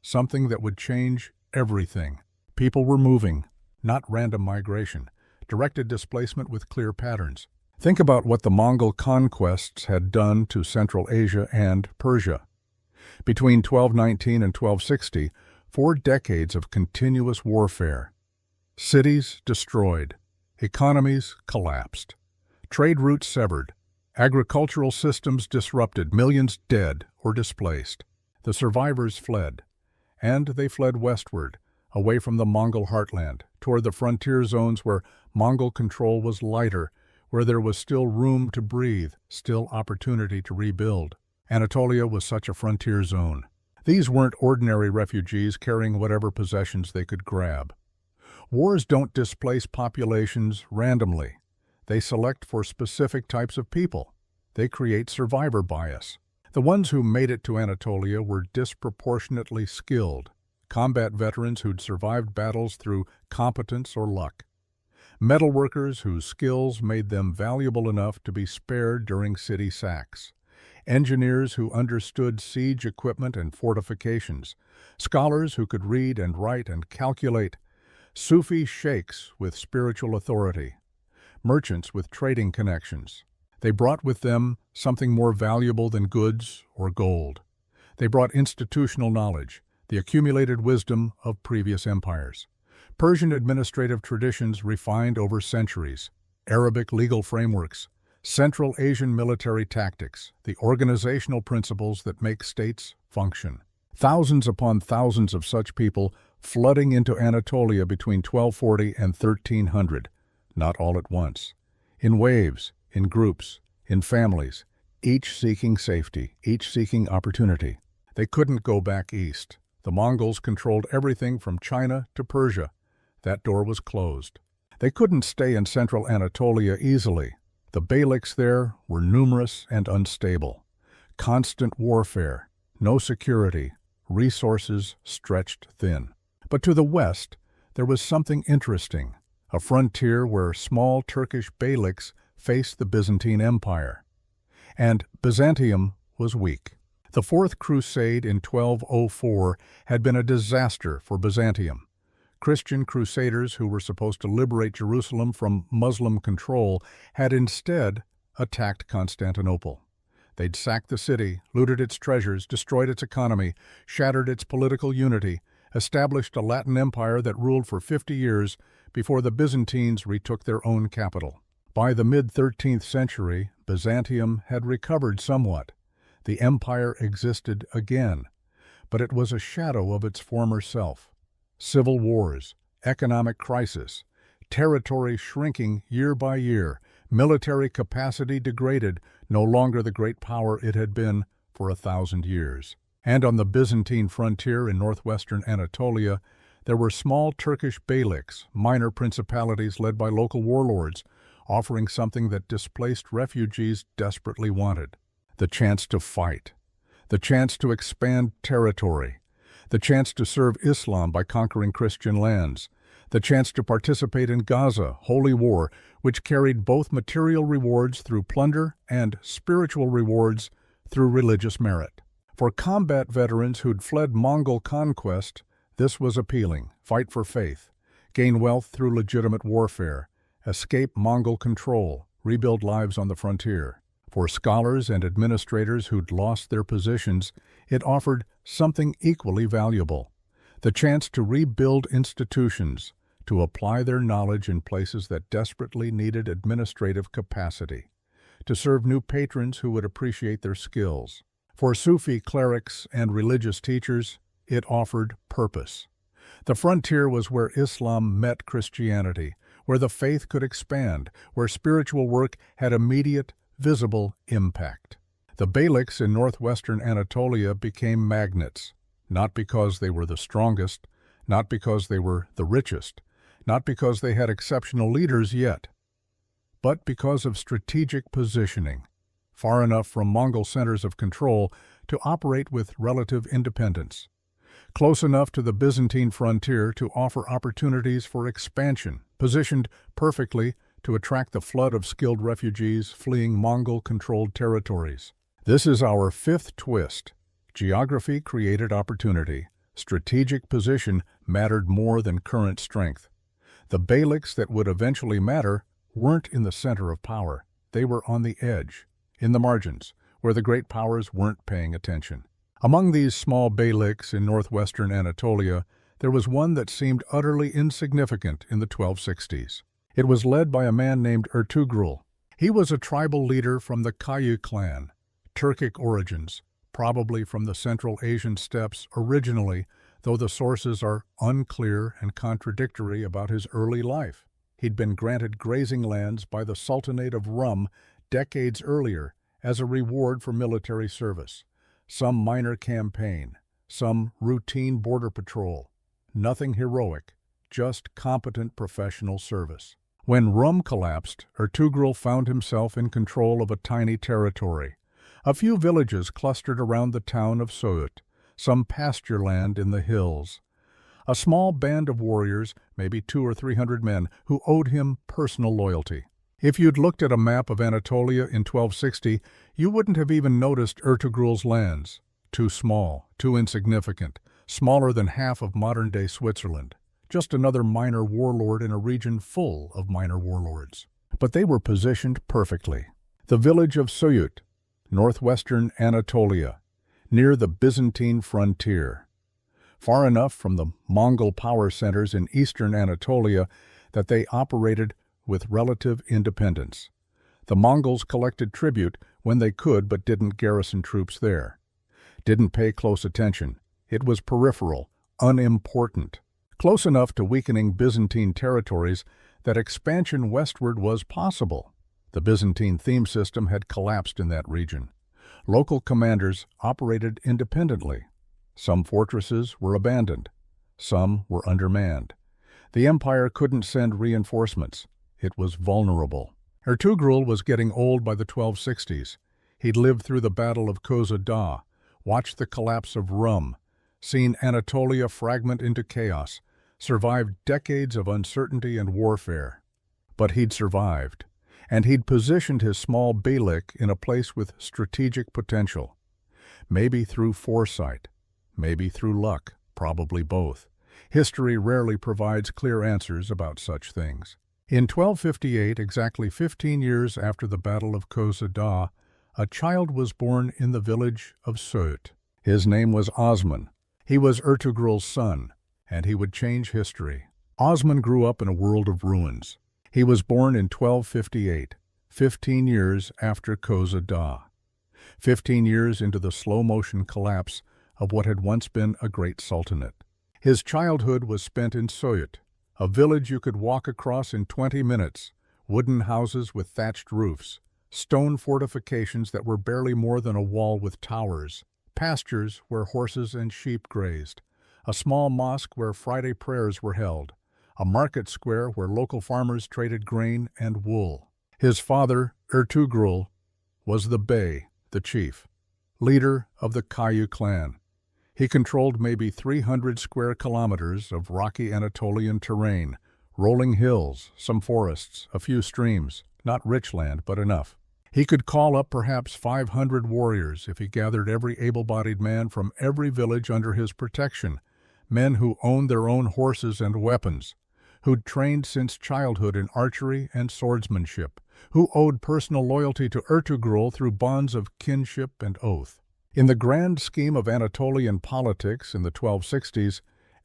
something that would change everything. People were moving, not random migration, directed displacement with clear patterns. Think about what the Mongol conquests had done to Central Asia and Persia. Between 1219 and 1260, 4 decades of continuous warfare. Cities destroyed, economies collapsed, trade routes severed, agricultural systems disrupted, millions dead or displaced. The survivors fled, and they fled westward, away from the Mongol heartland, toward the frontier zones where Mongol control was lighter, where there was still room to breathe, still opportunity to rebuild. Anatolia was such a frontier zone. These weren't ordinary refugees carrying whatever possessions they could grab. Wars don't displace populations randomly. They select for specific types of people. They create survivor bias. The ones who made it to Anatolia were disproportionately skilled, combat veterans who'd survived battles through competence or luck. Metalworkers whose skills made them valuable enough to be spared during city sacks. Engineers who understood siege equipment and fortifications. Scholars who could read and write and calculate. Sufi sheikhs with spiritual authority. Merchants with trading connections. They brought with them something more valuable than goods or gold. They brought institutional knowledge, the accumulated wisdom of previous empires. Persian administrative traditions refined over centuries, Arabic legal frameworks, Central Asian military tactics, the organizational principles that make states function. Thousands upon thousands of such people flooding into Anatolia between 1240 and 1300, not all at once. In waves, in groups, in families, each seeking safety, each seeking opportunity. They couldn't go back east. The Mongols controlled everything from China to Persia. That door was closed. They couldn't stay in central Anatolia easily. The beyliks there were numerous and unstable. Constant warfare, no security, resources stretched thin. But to the west, there was something interesting, a frontier where small Turkish beyliks faced the Byzantine Empire. And Byzantium was weak. The Fourth Crusade in 1204 had been a disaster for Byzantium. Christian crusaders who were supposed to liberate Jerusalem from Muslim control had instead attacked Constantinople. They'd sacked the city, looted its treasures, destroyed its economy, shattered its political unity, established a Latin empire that ruled for 50 years before the Byzantines retook their own capital. By the mid-13th century, Byzantium had recovered somewhat. The empire existed again, but it was a shadow of its former self. Civil wars, economic crisis, territory shrinking year by year, military capacity degraded, no longer the great power it had been for 1,000 years. And on the Byzantine frontier in northwestern Anatolia, there were small Turkish beyliks, minor principalities led by local warlords, offering something that displaced refugees desperately wanted: the chance to fight, the chance to expand territory, the chance to serve Islam by conquering Christian lands, the chance to participate in Gaza, holy war, which carried both material rewards through plunder and spiritual rewards through religious merit. For combat veterans who'd fled Mongol conquest, this was appealing: fight for faith, gain wealth through legitimate warfare, escape Mongol control, rebuild lives on the frontier. For scholars and administrators who'd lost their positions, it offered something equally valuable: the chance to rebuild institutions, to apply their knowledge in places that desperately needed administrative capacity, to serve new patrons who would appreciate their skills. For Sufi clerics and religious teachers, it offered purpose. The frontier was where Islam met Christianity, where the faith could expand, where spiritual work had immediate, visible impact. The beyliks in northwestern Anatolia became magnets, not because they were the strongest, not because they were the richest, not because they had exceptional leaders yet, but because of strategic positioning, far enough from Mongol centers of control to operate with relative independence, close enough to the Byzantine frontier to offer opportunities for expansion, positioned perfectly to attract the flood of skilled refugees fleeing Mongol-controlled territories. This is our fifth twist. Geography created opportunity. Strategic position mattered more than current strength. The beyliks that would eventually matter weren't in the center of power. they were on the edge, in the margins, where the great powers weren't paying attention. Among these small beyliks in northwestern Anatolia, there was one that seemed utterly insignificant in the 1260s. It was led by a man named Ertugrul. He was a tribal leader from the Kayu clan, Turkic origins, probably from the Central Asian steppes originally, though the sources are unclear and contradictory about his early life. He'd been granted grazing lands by the Sultanate of Rum decades earlier as a reward for military service. Some minor campaign, some routine border patrol. Nothing heroic, just competent professional service. When Rum collapsed, Ertugrul found himself in control of a tiny territory. A few villages clustered around the town of Söğüt, some pasture land in the hills. A small band of warriors, maybe 200 or 300 men, who owed him personal loyalty. If you'd looked at a map of Anatolia in 1260, you wouldn't have even noticed Ertugrul's lands. Too small, too insignificant, smaller than half of modern-day Switzerland. Just another minor warlord in a region full of minor warlords. But they were positioned perfectly. The village of Söğüt, northwestern Anatolia, near the Byzantine frontier. Far enough from the Mongol power centers in eastern Anatolia that they operated with relative independence. The Mongols collected tribute when they could but didn't garrison troops there. Didn't pay close attention. It was peripheral, unimportant. Close enough to weakening Byzantine territories that expansion westward was possible. The Byzantine theme system had collapsed in that region. Local commanders operated independently. Some fortresses were abandoned. Some were undermanned. The empire couldn't send reinforcements. It was vulnerable. Ertugrul was getting old by the 1260s. He'd lived through the Battle of Köse Dağ, watched the collapse of Rum, seen Anatolia fragment into chaos, survived decades of uncertainty and warfare. But he'd survived, and he'd positioned his small beylik in a place with strategic potential. Maybe through foresight, maybe through luck, probably both. History rarely provides clear answers about such things. In 1258, exactly 15 years after the Battle of Köse Dağ, a child was born in the village of Söğüt. His name was Osman. He was Ertugrul's son, and he would change history. Osman grew up in a world of ruins. He was born in 1258, 15 years after Köse Dağ, 15 years into the slow-motion collapse of what had once been a great sultanate. His childhood was spent in Söğüt, a village you could walk across in 20 minutes, wooden houses with thatched roofs, stone fortifications that were barely more than a wall with towers, pastures where horses and sheep grazed, a small mosque where Friday prayers were held, a market square where local farmers traded grain and wool. His father, Ertugrul, was the bey, the chief, leader of the Kayu clan. He controlled maybe 300 square kilometers of rocky Anatolian terrain, rolling hills, some forests, a few streams, not rich land, but enough. He could call up perhaps 500 warriors if he gathered every able-bodied man from every village under his protection, men who owned their own horses and weapons, who'd trained since childhood in archery and swordsmanship, who owed personal loyalty to Ertugrul through bonds of kinship and oath. In the grand scheme of Anatolian politics in the 1260s,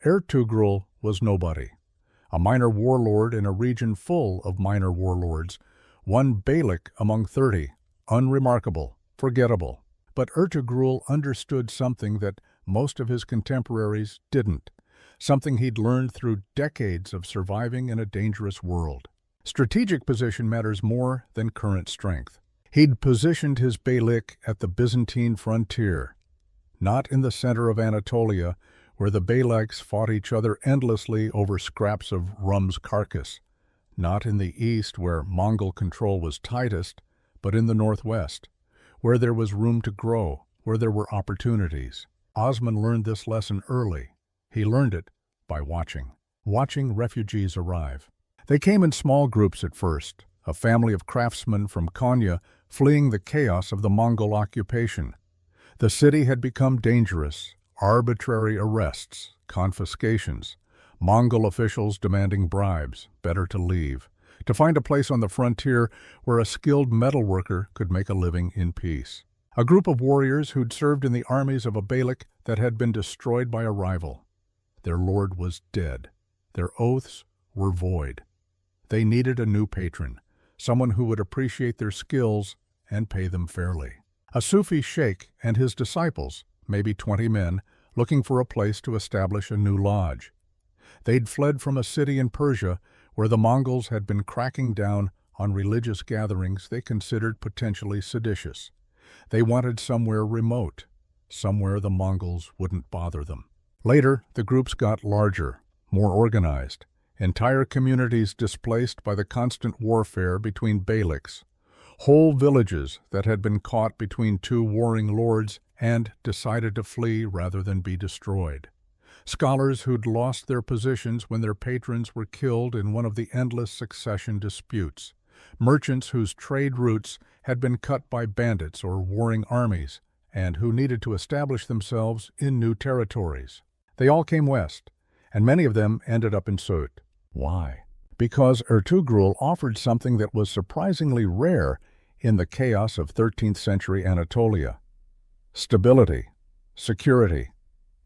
Ertugrul was nobody. A minor warlord in a region full of minor warlords, one beylik among 30, unremarkable, forgettable. But Ertugrul understood something that most of his contemporaries didn't, something he'd learned through decades of surviving in a dangerous world. Strategic position matters more than current strength. He'd positioned his beylik at the Byzantine frontier, not in the center of Anatolia, where the beyliks fought each other endlessly over scraps of Rum's carcass, not in the east where Mongol control was tightest, but in the northwest, where there was room to grow, where there were opportunities. Osman learned this lesson early. He learned it by watching refugees arrive. They came in small groups at first, a family of craftsmen from Konya fleeing the chaos of the Mongol occupation. The city had become dangerous, arbitrary arrests, confiscations, Mongol officials demanding bribes, better to leave. to find a place on the frontier where a skilled metalworker could make a living in peace. A group of warriors who'd served in the armies of a Beylik that had been destroyed by a rival. Their lord was dead. Their oaths were void. They needed a new patron, someone who would appreciate their skills and pay them fairly. A Sufi sheikh and his disciples, maybe 20 men, looking for a place to establish a new lodge. They'd fled from a city in Persia where the Mongols had been cracking down on religious gatherings they considered potentially seditious. They wanted somewhere remote, somewhere the Mongols wouldn't bother them. Later, the groups got larger, more organized, entire communities displaced by the constant warfare between beyliks, whole villages that had been caught between two warring lords and decided to flee rather than be destroyed. Scholars who'd lost their positions when their patrons were killed in one of the endless succession disputes. Merchants whose trade routes had been cut by bandits or warring armies, and who needed to establish themselves in new territories. They all came west, and many of them ended up in Sut. Why? Because Ertugrul offered something that was surprisingly rare in the chaos of 13th century Anatolia: stability, security,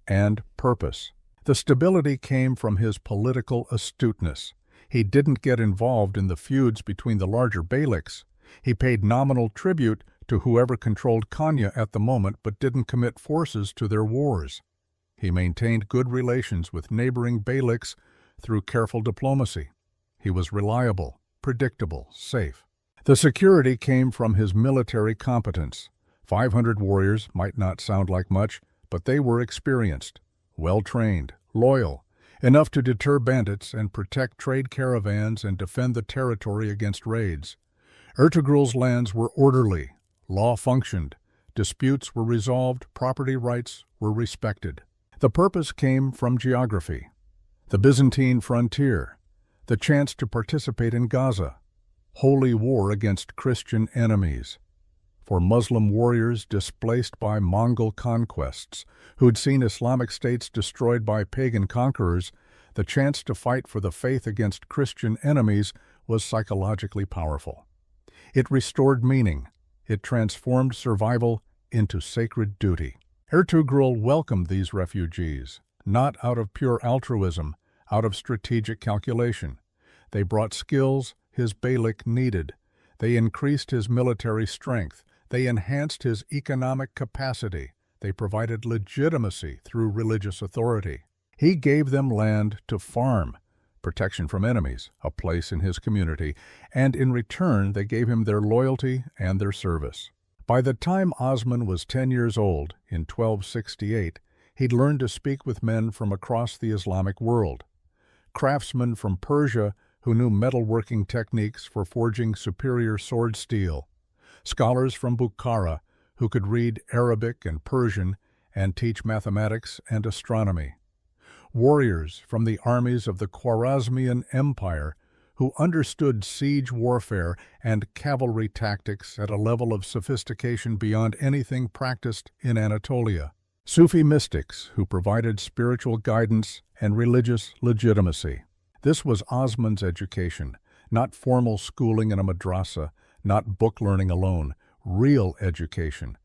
and purpose. The stability came from his political astuteness. He didn't get involved in the feuds between the larger beyliks. He paid nominal tribute to whoever controlled Konya at the moment but didn't commit forces to their wars. He maintained good relations with neighboring beyliks through careful diplomacy. He was reliable, predictable, safe. The security came from his military competence. 500 warriors might not sound like much, but they were experienced, well-trained, loyal, enough to deter bandits and protect trade caravans and defend the territory against raids. Ertugrul's lands were orderly, law functioned, disputes were resolved, property rights were respected. The purpose came from geography, the Byzantine frontier, the chance to participate in Gaza, holy war against Christian enemies. For Muslim warriors displaced by Mongol conquests, who'd seen Islamic states destroyed by pagan conquerors, the chance to fight for the faith against Christian enemies was psychologically powerful. It restored meaning. It transformed survival into sacred duty. Ertugrul welcomed these refugees, not out of pure altruism, out of strategic calculation. They brought skills his beylik needed. They increased his military strength. They enhanced his economic capacity. They provided legitimacy through religious authority. He gave them land to farm, protection from enemies, a place in his community, and in return they gave him their loyalty and their service. By the time Osman was 10 years old, in 1268, he'd learned to speak with men from across the Islamic world. Craftsmen from Persia who knew metalworking techniques for forging superior sword steel. Scholars from Bukhara who could read Arabic and Persian and teach mathematics and astronomy. Warriors from the armies of the Khwarezmian Empire who understood siege warfare and cavalry tactics at a level of sophistication beyond anything practiced in Anatolia. Sufi mystics who provided spiritual guidance and religious legitimacy. This was Osman's education, not formal schooling in a madrasa, not book learning alone, real education,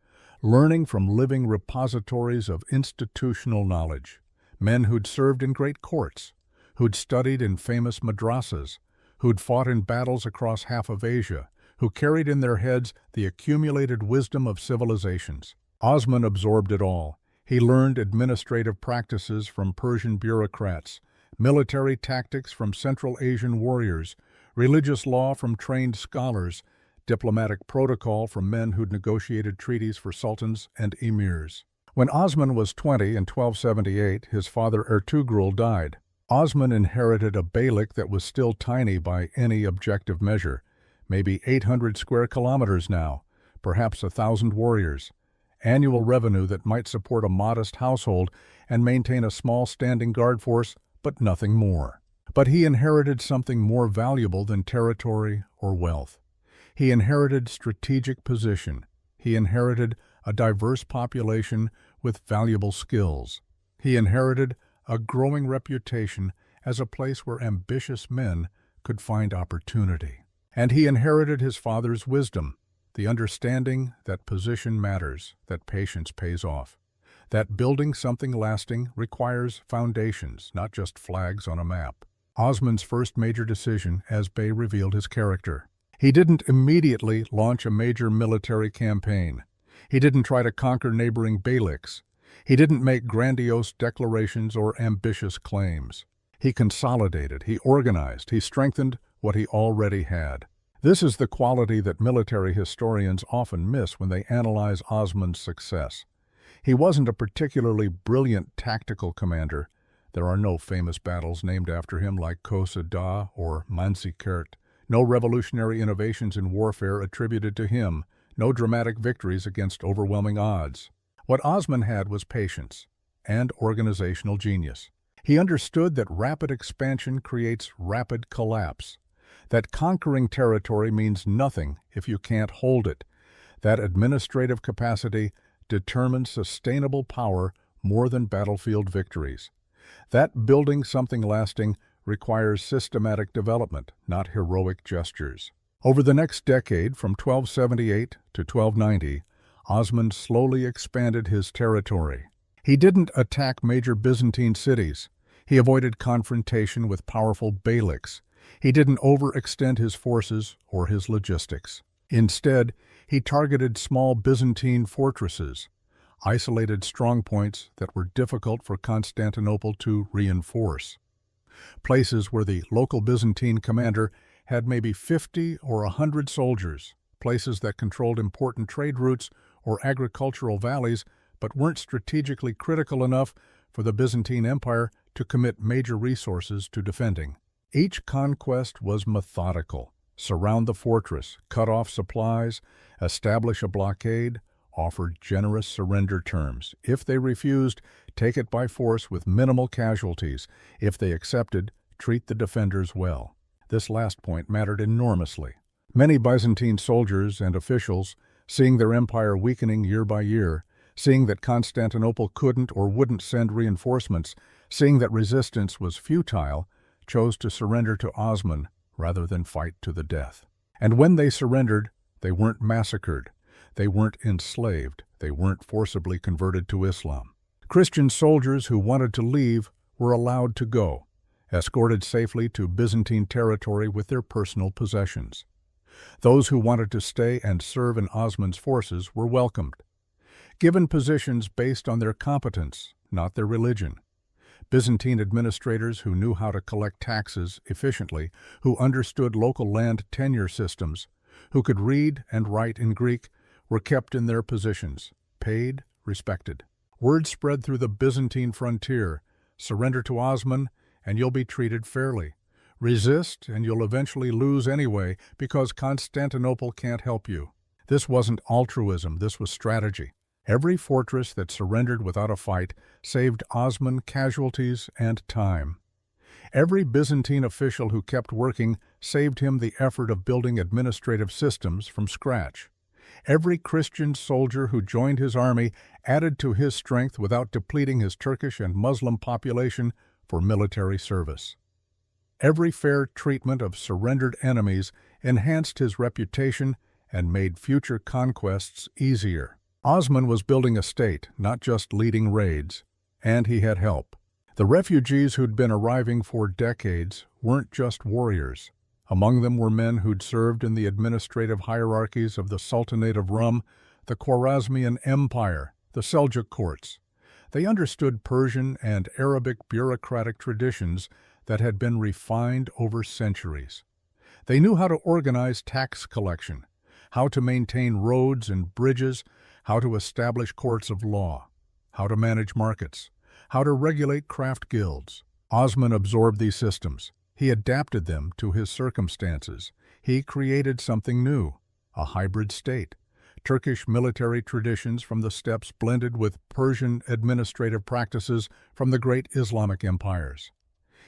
learning from living repositories of institutional knowledge, men who'd served in great courts, who'd studied in famous madrasas, who'd fought in battles across half of Asia, who carried in their heads the accumulated wisdom of civilizations. Osman absorbed it all. He learned administrative practices from Persian bureaucrats, military tactics from Central Asian warriors, religious law from trained scholars, diplomatic protocol from men who'd negotiated treaties for sultans and emirs. When Osman was 20 in 1278, his father Ertugrul died. Osman inherited a beylik that was still tiny by any objective measure, maybe 800 square kilometers now, perhaps 1,000 warriors, annual revenue that might support a modest household and maintain a small standing guard force, but nothing more. But he inherited something more valuable than territory or wealth. He inherited strategic position. He inherited a diverse population with valuable skills. He inherited a growing reputation as a place where ambitious men could find opportunity. And he inherited his father's wisdom, the understanding that position matters, that patience pays off, that building something lasting requires foundations, not just flags on a map. Osman's first major decision, as Bey revealed his character. He didn't immediately launch a major military campaign. He didn't try to conquer neighboring beyliks. He didn't make grandiose declarations or ambitious claims. He consolidated, he organized, he strengthened what he already had. This is the quality that military historians often miss when they analyze Osman's success. He wasn't a particularly brilliant tactical commander. There are no famous battles named after him like Kosa Dağ or Manzikert, no revolutionary innovations in warfare attributed to him, no dramatic victories against overwhelming odds. What Osman had was patience and organizational genius. He understood that rapid expansion creates rapid collapse, that conquering territory means nothing if you can't hold it, that administrative capacity determines sustainable power more than battlefield victories, that building something lasting requires systematic development, not heroic gestures. Over the next decade, from 1278 to 1290, Osman slowly expanded his territory. He didn't attack major Byzantine cities. He avoided confrontation with powerful beyliks. He didn't overextend his forces or his logistics. Instead, he targeted small Byzantine fortresses, isolated strongpoints that were difficult for Constantinople to reinforce. Places where the local Byzantine commander had maybe 50 or 100 soldiers, places that controlled important trade routes or agricultural valleys but weren't strategically critical enough for the Byzantine Empire to commit major resources to defending. Each conquest was methodical. Surround the fortress, cut off supplies, establish a blockade, offer generous surrender terms. If they refused, take it by force with minimal casualties. If they accepted, treat the defenders well. This last point mattered enormously. Many Byzantine soldiers and officials, seeing their empire weakening year by year, seeing that Constantinople couldn't or wouldn't send reinforcements, seeing that resistance was futile, chose to surrender to Osman rather than fight to the death. And when they surrendered, they weren't massacred. They weren't enslaved. They weren't forcibly converted to Islam. Christian soldiers who wanted to leave were allowed to go, escorted safely to Byzantine territory with their personal possessions. Those who wanted to stay and serve in Osman's forces were welcomed, given positions based on their competence, not their religion. Byzantine administrators who knew how to collect taxes efficiently, who understood local land tenure systems, who could read and write in Greek, were kept in their positions, paid, respected. Word spread through the Byzantine frontier: surrender to Osman and you'll be treated fairly. Resist and you'll eventually lose anyway because Constantinople can't help you. This wasn't altruism, this was strategy. Every fortress that surrendered without a fight saved Osman casualties and time. Every Byzantine official who kept working saved him the effort of building administrative systems from scratch. Every Christian soldier who joined his army added to his strength without depleting his Turkish and Muslim population for military service. Every fair treatment of surrendered enemies enhanced his reputation and made future conquests easier. Osman was building a state, not just leading raids, and he had help. The refugees who'd been arriving for decades weren't just warriors. Among them were men who'd served in the administrative hierarchies of the Sultanate of Rum, the Khwarezmian Empire, the Seljuk courts. They understood Persian and Arabic bureaucratic traditions that had been refined over centuries. They knew how to organize tax collection, how to maintain roads and bridges, how to establish courts of law, how to manage markets, how to regulate craft guilds. Osman absorbed these systems. He adapted them to his circumstances. He created something new, a hybrid state. Turkish military traditions from the steppes blended with Persian administrative practices from the great Islamic empires.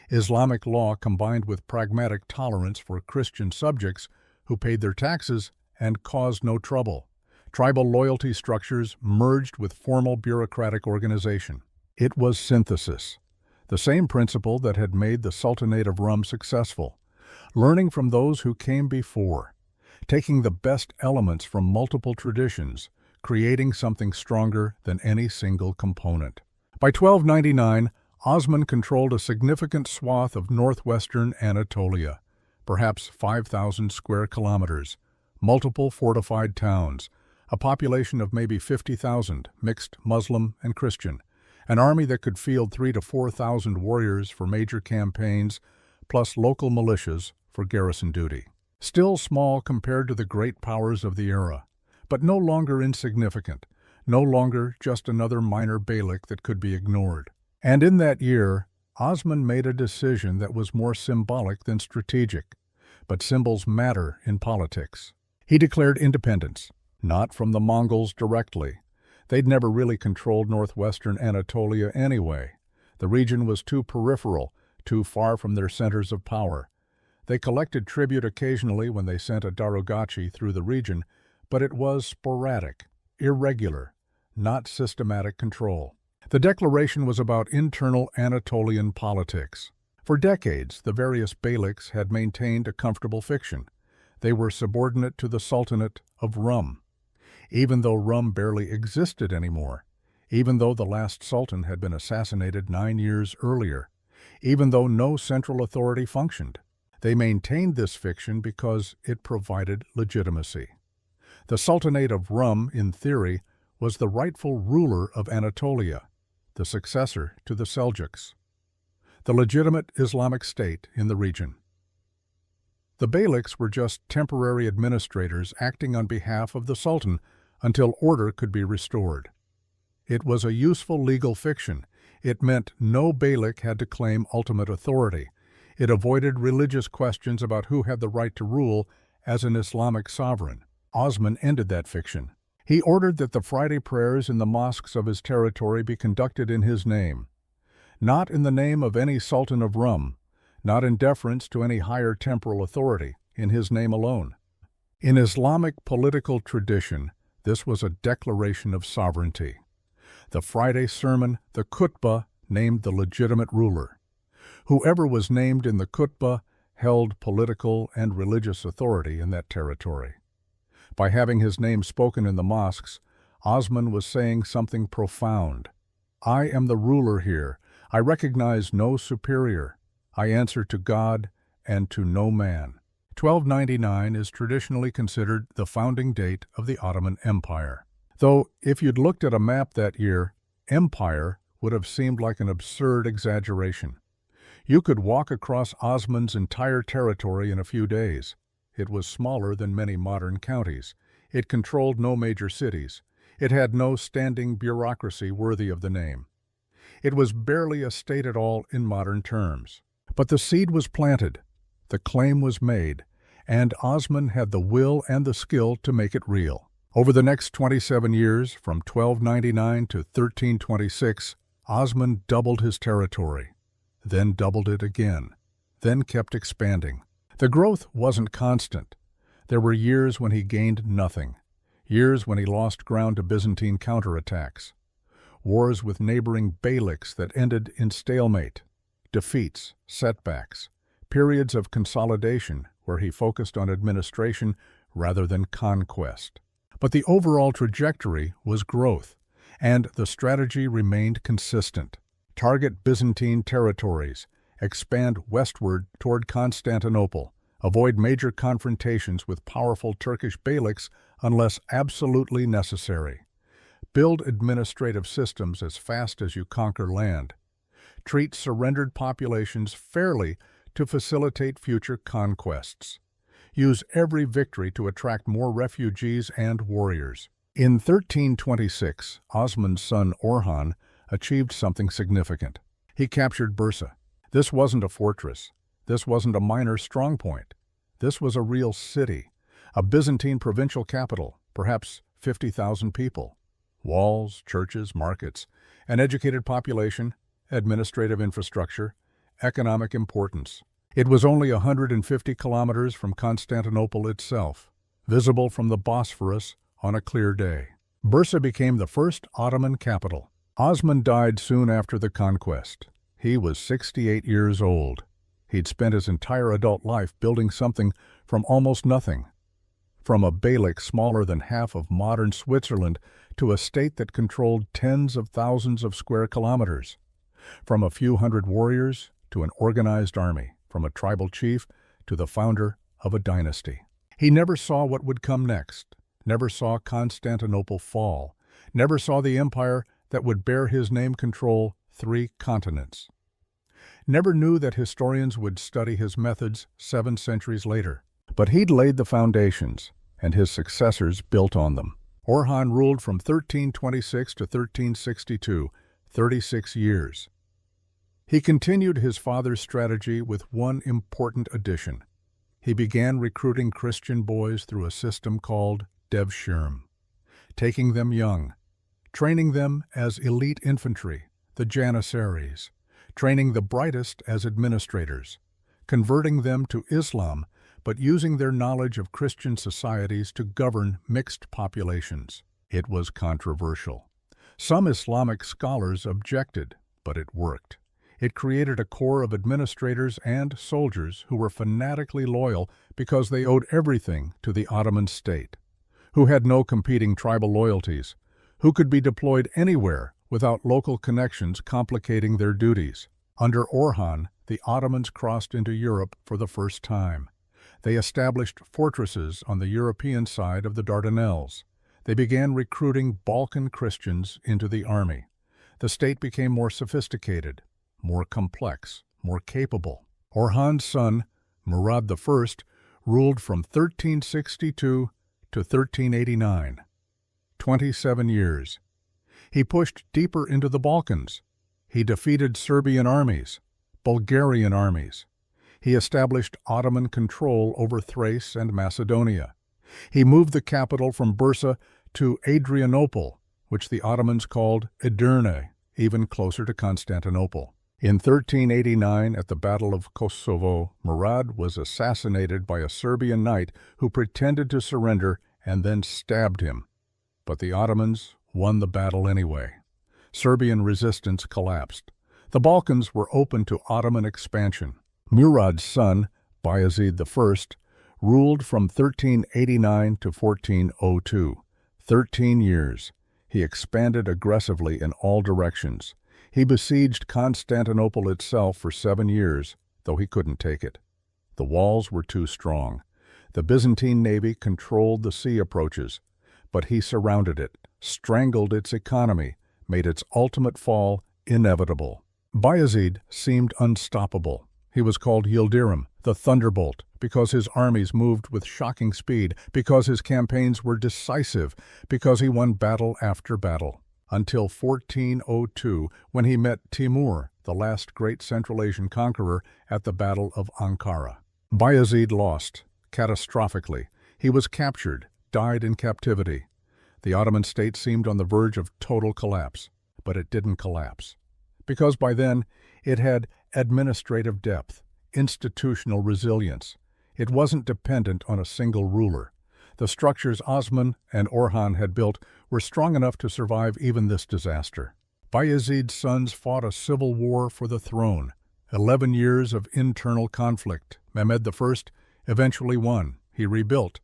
Islamic law combined with pragmatic tolerance for Christian subjects who paid their taxes and caused no trouble. Tribal loyalty structures merged with formal bureaucratic organization. It was synthesis, the same principle that had made the Sultanate of Rum successful. learning from those who came before, taking the best elements from multiple traditions, creating something stronger than any single component. By 1299, Osman controlled a significant swath of northwestern Anatolia, perhaps 5,000 square kilometers, multiple fortified towns, a population of maybe 50,000, mixed Muslim and Christian, an army that could field 3,000 to 4,000 warriors for major campaigns, plus local militias for garrison duty. Still small compared to the great powers of the era, but no longer insignificant, no longer just another minor beylik that could be ignored. And in that year, Osman made a decision that was more symbolic than strategic, but symbols matter in politics. He declared independence, not from the Mongols directly. They'd never really controlled northwestern Anatolia anyway. The region was too peripheral, too far from their centers of power. They collected tribute occasionally when they sent a darugachi through the region, but it was sporadic, irregular, not systematic control. The declaration was about internal Anatolian politics. For decades, the various beyliks had maintained a comfortable fiction. They were subordinate to the Sultanate of Rum. Even though Rum barely existed anymore, even though the last sultan had been assassinated 9 years earlier, even though no central authority functioned, they maintained this fiction because it provided legitimacy. The Sultanate of Rum, in theory, was the rightful ruler of Anatolia, the successor to the Seljuks, the legitimate Islamic state in the region. The beyliks were just temporary administrators acting on behalf of the Sultan until order could be restored. It was a useful legal fiction. It meant no beylik had to claim ultimate authority. It avoided religious questions about who had the right to rule as an Islamic sovereign. Osman ended that fiction. He ordered that the Friday prayers in the mosques of his territory be conducted in his name, not in the name of any Sultan of Rum, not in deference to any higher temporal authority, in his name alone. In Islamic political tradition, this was a declaration of sovereignty. The Friday sermon, the khutbah, named the legitimate ruler. Whoever was named in the khutbah held political and religious authority in that territory. By having his name spoken in the mosques, Osman was saying something profound. I am the ruler here. I recognize no superior. I answer to God and to no man. 1299 is traditionally considered the founding date of the Ottoman Empire. Though, if you'd looked at a map that year, empire would have seemed like an absurd exaggeration. You could walk across Osman's entire territory in a few days. It was smaller than many modern counties. It controlled no major cities. It had no standing bureaucracy worthy of the name. It was barely a state at all in modern terms. But the seed was planted, the claim was made, and Osman had the will and the skill to make it real. Over the next 27 years, from 1299 to 1326, Osman doubled his territory, then doubled it again, then kept expanding. The growth wasn't constant. There were years when he gained nothing, years when he lost ground to Byzantine counterattacks, wars with neighboring beyliks that ended in stalemate, defeats, setbacks, periods of consolidation where he focused on administration rather than conquest. But the overall trajectory was growth, and the strategy remained consistent. Target Byzantine territories, expand westward toward Constantinople, avoid major confrontations with powerful Turkish beyliks unless absolutely necessary. Build administrative systems as fast as you conquer land. Treat surrendered populations fairly to facilitate future conquests. Use every victory to attract more refugees and warriors. In 1326, Osman's son Orhan achieved something significant. He captured Bursa. This wasn't a fortress. This wasn't a minor strongpoint. This was a real city, a Byzantine provincial capital, perhaps 50,000 people. Walls, churches, markets, an educated population, administrative infrastructure, economic importance. It was only 150 kilometers from Constantinople itself, visible from the Bosphorus on a clear day. Bursa became the first Ottoman capital. Osman died soon after the conquest. He was 68 years old. He'd spent his entire adult life building something from almost nothing. From a beylik smaller than half of modern Switzerland to a state that controlled tens of thousands of square kilometers. From a few hundred warriors to an organized army, from a tribal chief to the founder of a dynasty. He never saw what would come next, never saw Constantinople fall, never saw the empire that would bear his name control 3 continents. Never knew that historians would study his methods 7 centuries later. But he'd laid the foundations, and his successors built on them. Orhan ruled from 1326 to 1362, 36 years. He continued his father's strategy with one important addition. He began recruiting Christian boys through a system called devshirme, taking them young, training them as elite infantry, the janissaries, training the brightest as administrators, converting them to Islam, but using their knowledge of Christian societies to govern mixed populations. It was controversial. Some Islamic scholars objected, but it worked. It created a core of administrators and soldiers who were fanatically loyal because they owed everything to the Ottoman state, who had no competing tribal loyalties, who could be deployed anywhere without local connections complicating their duties. Under Orhan, the Ottomans crossed into Europe for the first time. They established fortresses on the European side of the Dardanelles. They began recruiting Balkan Christians into the army. The state became more sophisticated, more complex, more capable. Orhan's son, Murad I, ruled from 1362 to 1389. 27 years. He pushed deeper into the Balkans. He defeated Serbian armies, Bulgarian armies. He established Ottoman control over Thrace and Macedonia. He moved the capital from Bursa to Adrianople, which the Ottomans called Edirne, even closer to Constantinople. In 1389, at the Battle of Kosovo, Murad was assassinated by a Serbian knight who pretended to surrender and then stabbed him. But the Ottomans won the battle anyway. Serbian resistance collapsed. The Balkans were open to Ottoman expansion. Murad's son, Bayezid I, ruled from 1389 to 1402, 13 years. He expanded aggressively in all directions. He besieged Constantinople itself for 7 years, though he couldn't take it. The walls were too strong. The Byzantine navy controlled the sea approaches, but he surrounded it, strangled its economy, made its ultimate fall inevitable. Bayezid seemed unstoppable. He was called Yildirim, the Thunderbolt, because his armies moved with shocking speed, because his campaigns were decisive, because he won battle after battle. Until 1402, when he met Timur, the last great Central Asian conqueror, at the Battle of Ankara. Bayezid lost, catastrophically. He was captured, died in captivity. The Ottoman state seemed on the verge of total collapse, but it didn't collapse. Because by then, it had administrative depth, institutional resilience. It wasn't dependent on a single ruler. The structures Osman and Orhan had built were strong enough to survive even this disaster. Bayezid's sons fought a civil war for the throne. 11 years of internal conflict. Mehmed I eventually won. He rebuilt,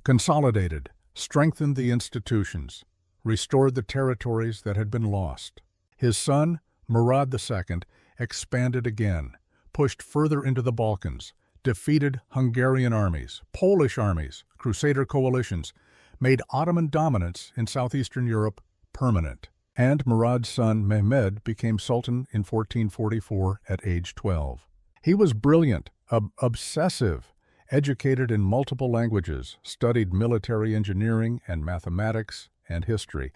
consolidated, strengthened the institutions, restored the territories that had been lost. His son, Murad II, expanded again, pushed further into the Balkans, defeated Hungarian armies, Polish armies, Crusader coalitions, made Ottoman dominance in southeastern Europe permanent. And Murad's son Mehmed became Sultan in 1444 at age 12. He was brilliant, obsessive, educated in multiple languages, studied military engineering and mathematics and history,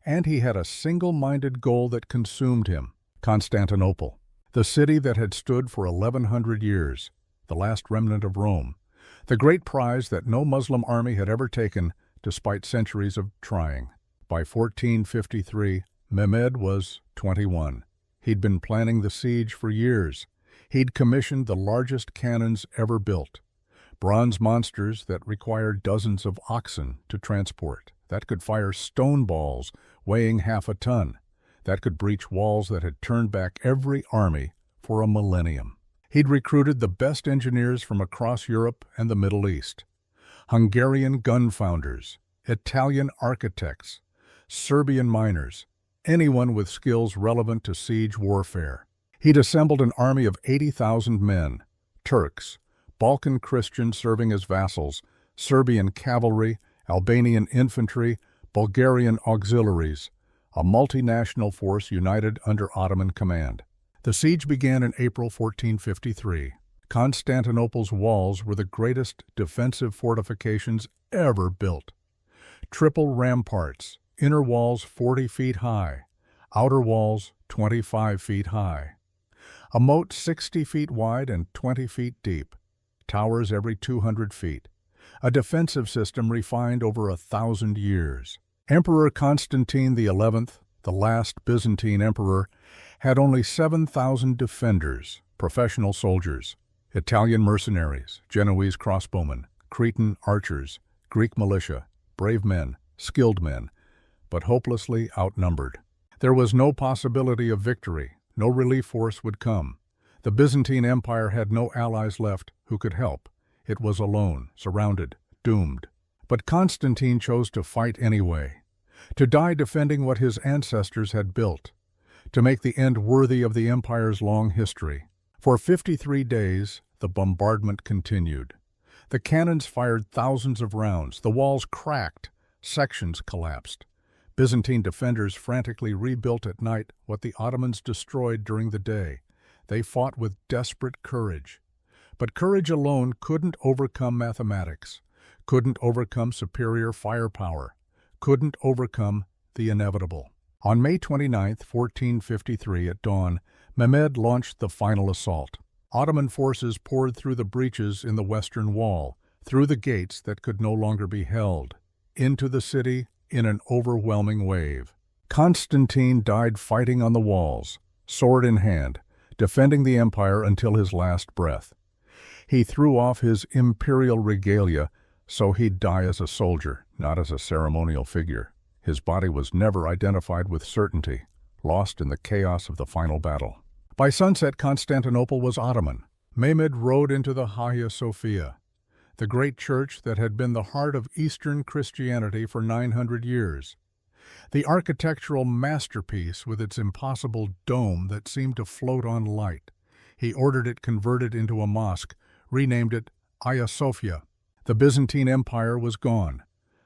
and he had a single-minded goal that consumed him: Constantinople, the city that had stood for 1,100 years, the last remnant of Rome, the great prize that no Muslim army had ever taken despite centuries of trying. By 1453, Mehmed was 21. He'd been planning the siege for years. He'd commissioned the largest cannons ever built, bronze monsters that required dozens of oxen to transport, that could fire stone balls weighing half a ton, that could breach walls that had turned back every army for a millennium. He'd recruited the best engineers from across Europe and the Middle East. Hungarian gun founders, Italian architects, Serbian miners, anyone with skills relevant to siege warfare. He'd assembled an army of 80,000 men, Turks, Balkan Christians serving as vassals, Serbian cavalry, Albanian infantry, Bulgarian auxiliaries, a multinational force united under Ottoman command. The siege began in April 1453. Constantinople's walls were the greatest defensive fortifications ever built. Triple ramparts, inner walls 40 feet high, outer walls 25 feet high. A moat 60 feet wide and 20 feet deep, towers every 200 feet. A defensive system refined over 1,000 years. Emperor Constantine XI, the last Byzantine emperor, had only 7,000 defenders, professional soldiers, Italian mercenaries, Genoese crossbowmen, Cretan archers, Greek militia, brave men, skilled men, but hopelessly outnumbered. There was no possibility of victory. No relief force would come. The Byzantine Empire had no allies left who could help. It was alone, surrounded, doomed. But Constantine chose to fight anyway, to die defending what his ancestors had built, to make the end worthy of the empire's long history. For 53 days, the bombardment continued. The cannons fired thousands of rounds. The walls cracked. Sections collapsed. Byzantine defenders frantically rebuilt at night what the Ottomans destroyed during the day. They fought with desperate courage. But courage alone couldn't overcome mathematics, couldn't overcome superior firepower, couldn't overcome the inevitable. On May 29, 1453, at dawn, Mehmed launched the final assault. Ottoman forces poured through the breaches in the western wall, through the gates that could no longer be held, into the city in an overwhelming wave. Constantine died fighting on the walls, sword in hand, defending the empire until his last breath. He threw off his imperial regalia so he'd die as a soldier, not as a ceremonial figure. His body was never identified with certainty, lost in the chaos of the final battle. By sunset, Constantinople was Ottoman. Mehmed rode into the Hagia Sophia, the great church that had been the heart of Eastern Christianity for 900 years. The architectural masterpiece with its impossible dome that seemed to float on light. He ordered it converted into a mosque, renamed it Hagia Sophia. The Byzantine Empire was gone.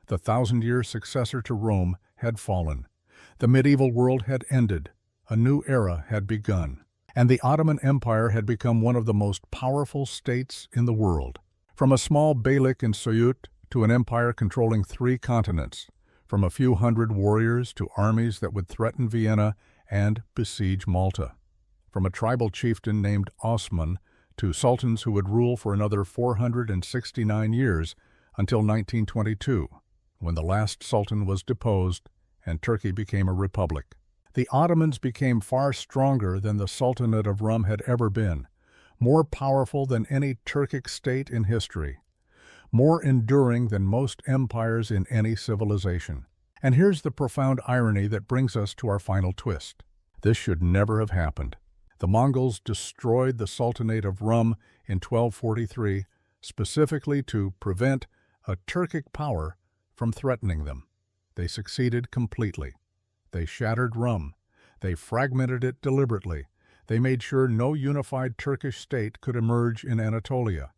The 1,000-year successor to Rome had fallen. The medieval world had ended. A new era had begun. And the Ottoman Empire had become one of the most powerful states in the world. From a small beylik in Suyut to an empire controlling 3 continents, from a few hundred warriors to armies that would threaten Vienna and besiege Malta, from a tribal chieftain named Osman to sultans who would rule for another 469 years until 1922, when the last sultan was deposed and Turkey became a republic. The Ottomans became far stronger than the Sultanate of Rum had ever been, more powerful than any Turkic state in history, more enduring than most empires in any civilization. And here's the profound irony that brings us to our final twist. This should never have happened. The Mongols destroyed the Sultanate of Rum in 1243, specifically to prevent a Turkic power from threatening them. They succeeded completely. They shattered Rum. They fragmented it deliberately. They made sure no unified Turkish state could emerge in Anatolia.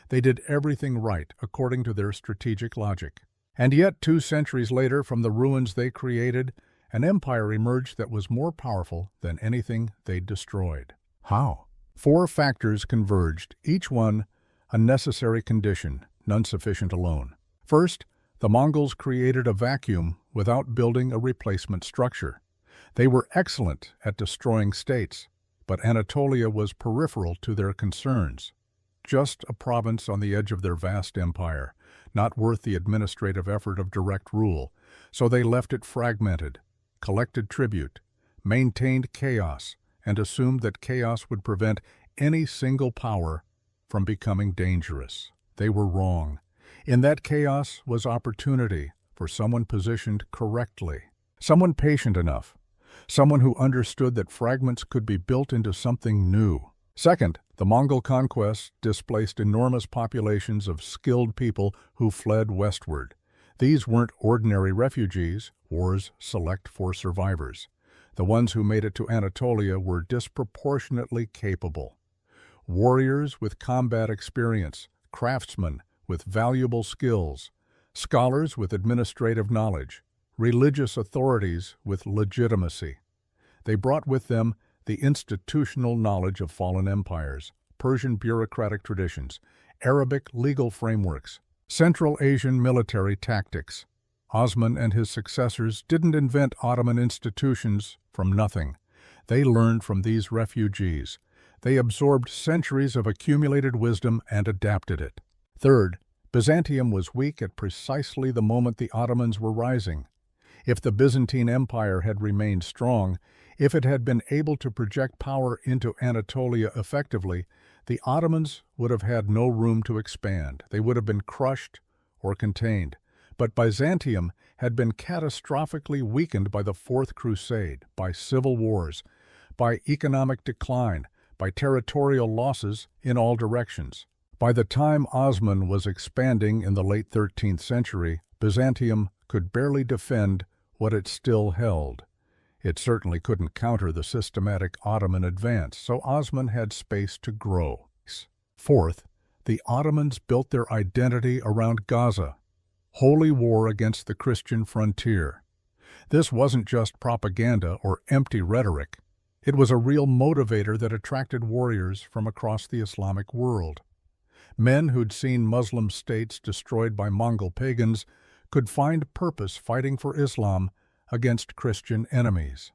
They did everything right according to their strategic logic. And yet, 2 centuries later, from the ruins they created, an empire emerged that was more powerful than anything they'd destroyed. How? 4 factors converged, each one a necessary condition, none sufficient alone. First, the Mongols created a vacuum without building a replacement structure. They were excellent at destroying states, but Anatolia was peripheral to their concerns. Just a province on the edge of their vast empire, not worth the administrative effort of direct rule, so they left it fragmented, collected tribute, maintained chaos, and assumed that chaos would prevent any single power from becoming dangerous. They were wrong. In that chaos was opportunity for someone positioned correctly, someone patient enough, someone who understood that fragments could be built into something new. Second, the Mongol conquest displaced enormous populations of skilled people who fled westward. These weren't ordinary refugees, wars select for survivors. The ones who made it to Anatolia were disproportionately capable. Warriors with combat experience, craftsmen with valuable skills, scholars with administrative knowledge, religious authorities with legitimacy. They brought with them the institutional knowledge of fallen empires, Persian bureaucratic traditions, Arabic legal frameworks, Central Asian military tactics. Osman and his successors didn't invent Ottoman institutions from nothing. They learned from these refugees. They absorbed centuries of accumulated wisdom and adapted it. Third, Byzantium was weak at precisely the moment the Ottomans were rising. If the Byzantine Empire had remained strong, if it had been able to project power into Anatolia effectively, the Ottomans would have had no room to expand. They would have been crushed or contained. But Byzantium had been catastrophically weakened by the Fourth Crusade, by civil wars, by economic decline, by territorial losses in all directions. By the time Osman was expanding in the late 13th century, Byzantium could barely defend what it still held. It certainly couldn't counter the systematic Ottoman advance, so Osman had space to grow. Fourth, the Ottomans built their identity around Gaza, holy war against the Christian frontier. This wasn't just propaganda or empty rhetoric. It was a real motivator that attracted warriors from across the Islamic world. Men who'd seen Muslim states destroyed by Mongol pagans could find purpose fighting for Islam against Christian enemies.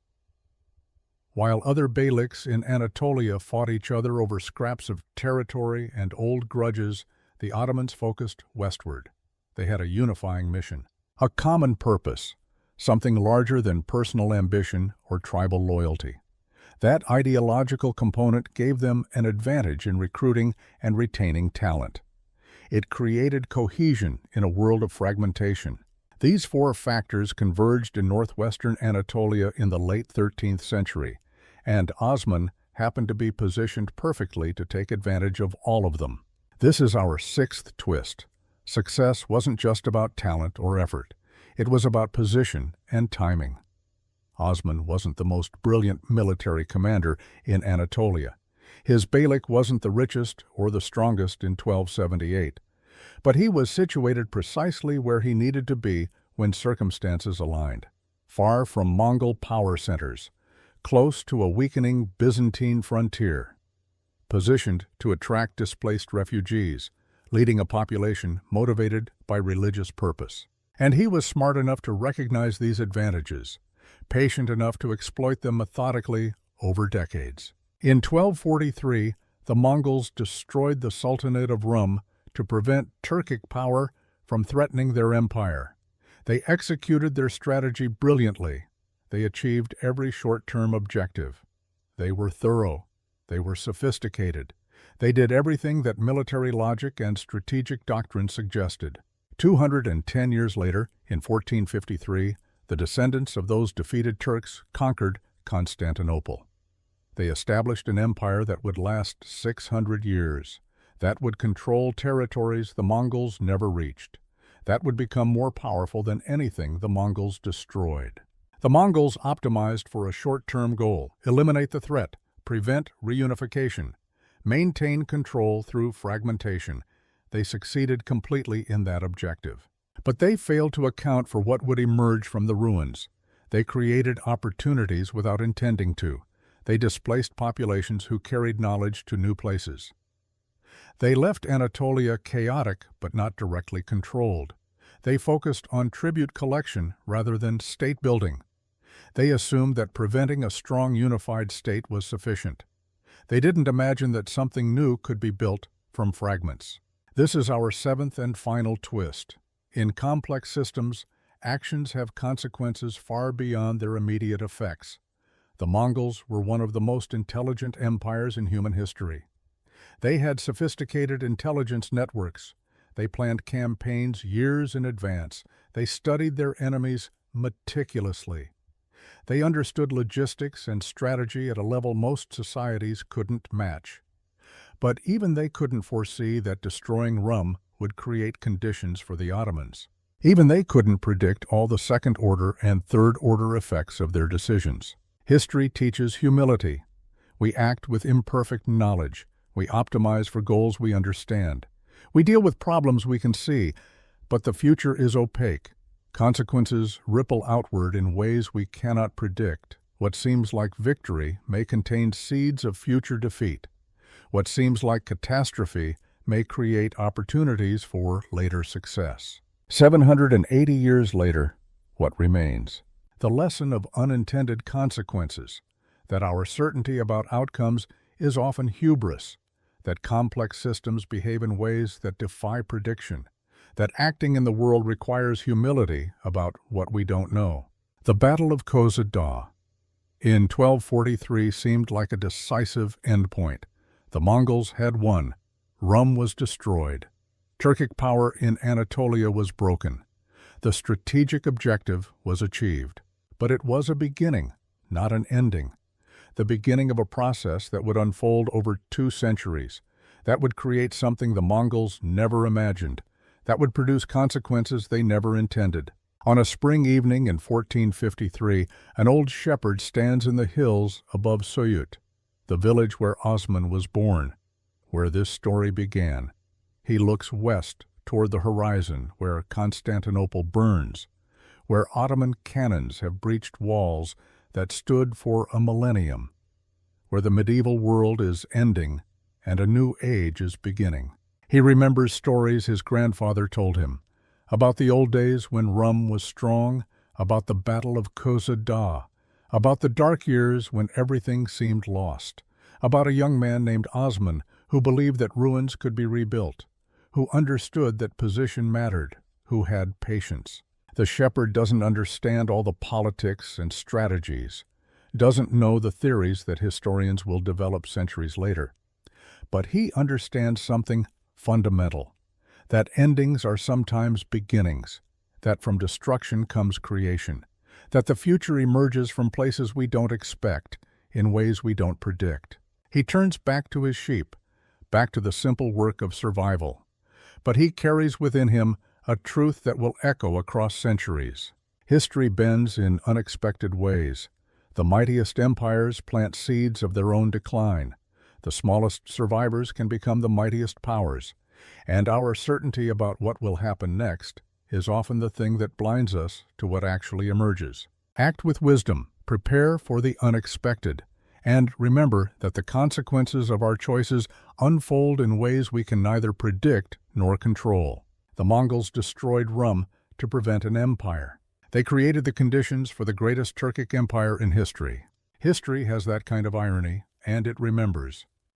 While other beyliks in Anatolia fought each other over scraps of territory and old grudges, the Ottomans focused westward. They had a unifying mission, a common purpose, something larger than personal ambition or tribal loyalty. That ideological component gave them an advantage in recruiting and retaining talent. It created cohesion in a world of fragmentation. These four factors converged in northwestern Anatolia in the late 13th century, and Osman happened to be positioned perfectly to take advantage of all of them. This is our sixth twist. Success wasn't just about talent or effort. It was about position and timing. Osman wasn't the most brilliant military commander in Anatolia. His beylik wasn't the richest or the strongest in 1278. But he was situated precisely where he needed to be when circumstances aligned, far from Mongol power centers, close to a weakening Byzantine frontier, positioned to attract displaced refugees, leading a population motivated by religious purpose. And he was smart enough to recognize these advantages, patient enough to exploit them methodically over decades. In 1243, the Mongols destroyed the Sultanate of Rum to prevent Turkic power from threatening their empire. They executed their strategy brilliantly. They achieved every short-term objective. They were thorough. They were sophisticated. They did everything that military logic and strategic doctrine suggested. 210 years later, in 1453, the descendants of those defeated Turks conquered Constantinople. They established an empire that would last 600 years. That would control territories the Mongols never reached. That would become more powerful than anything the Mongols destroyed. The Mongols optimized for a short-term goal: eliminate the threat, prevent reunification, maintain control through fragmentation. They succeeded completely in that objective. But they failed to account for what would emerge from the ruins. They created opportunities without intending to. They displaced populations who carried knowledge to new places. They left Anatolia chaotic but not directly controlled. They focused on tribute collection rather than state building. They assumed that preventing a strong unified state was sufficient. They didn't imagine that something new could be built from fragments. This is our seventh and final twist. In complex systems, actions have consequences far beyond their immediate effects. The Mongols were one of the most intelligent empires in human history. They had sophisticated intelligence networks. They planned campaigns years in advance. They studied their enemies meticulously. They understood logistics and strategy at a level most societies couldn't match. But even they couldn't foresee that destroying Rum would create conditions for the Ottomans. Even they couldn't predict all the second-order and third-order effects of their decisions. History teaches humility. We act with imperfect knowledge. We optimize for goals we understand. We deal with problems we can see, but the future is opaque. Consequences ripple outward in ways we cannot predict. What seems like victory may contain seeds of future defeat. What seems like catastrophe may create opportunities for later success. 780 years later, what remains? The lesson of unintended consequences, that our certainty about outcomes is often hubris, that complex systems behave in ways that defy prediction, that acting in the world requires humility about what we don't know. The Battle of Kozada in 1243 seemed like a decisive endpoint. The Mongols had won. Rum was destroyed. Turkic power in Anatolia was broken. The strategic objective was achieved. But it was a beginning, not an ending. The beginning of a process that would unfold over 2 centuries, that would create something the Mongols never imagined, that would produce consequences they never intended. On a spring evening in 1453, an old shepherd stands in the hills above Soyut, the village where Osman was born, where this story began. He looks west toward the horizon where Constantinople burns, where Ottoman cannons have breached walls that stood for a millennium, where the medieval world is ending and a new age is beginning. He remembers stories his grandfather told him, about the old days when Rum was strong, about the Battle of Kozada, about the dark years when everything seemed lost, about a young man named Osman who believed that ruins could be rebuilt, who understood that position mattered, who had patience. The shepherd doesn't understand all the politics and strategies, doesn't know the theories that historians will develop centuries later. But he understands something fundamental, that endings are sometimes beginnings, that from destruction comes creation, that the future emerges from places we don't expect, in ways we don't predict. He turns back to his sheep, back to the simple work of survival. But he carries within him a truth that will echo across centuries. History bends in unexpected ways. The mightiest empires plant seeds of their own decline. The smallest survivors can become the mightiest powers. And our certainty about what will happen next is often the thing that blinds us to what actually emerges. Act with wisdom, prepare for the unexpected, and remember that the consequences of our choices unfold in ways we can neither predict nor control. The Mongols destroyed Rum to prevent an empire. They created the conditions for the greatest Turkic empire in history. History has that kind of irony, and it remembers.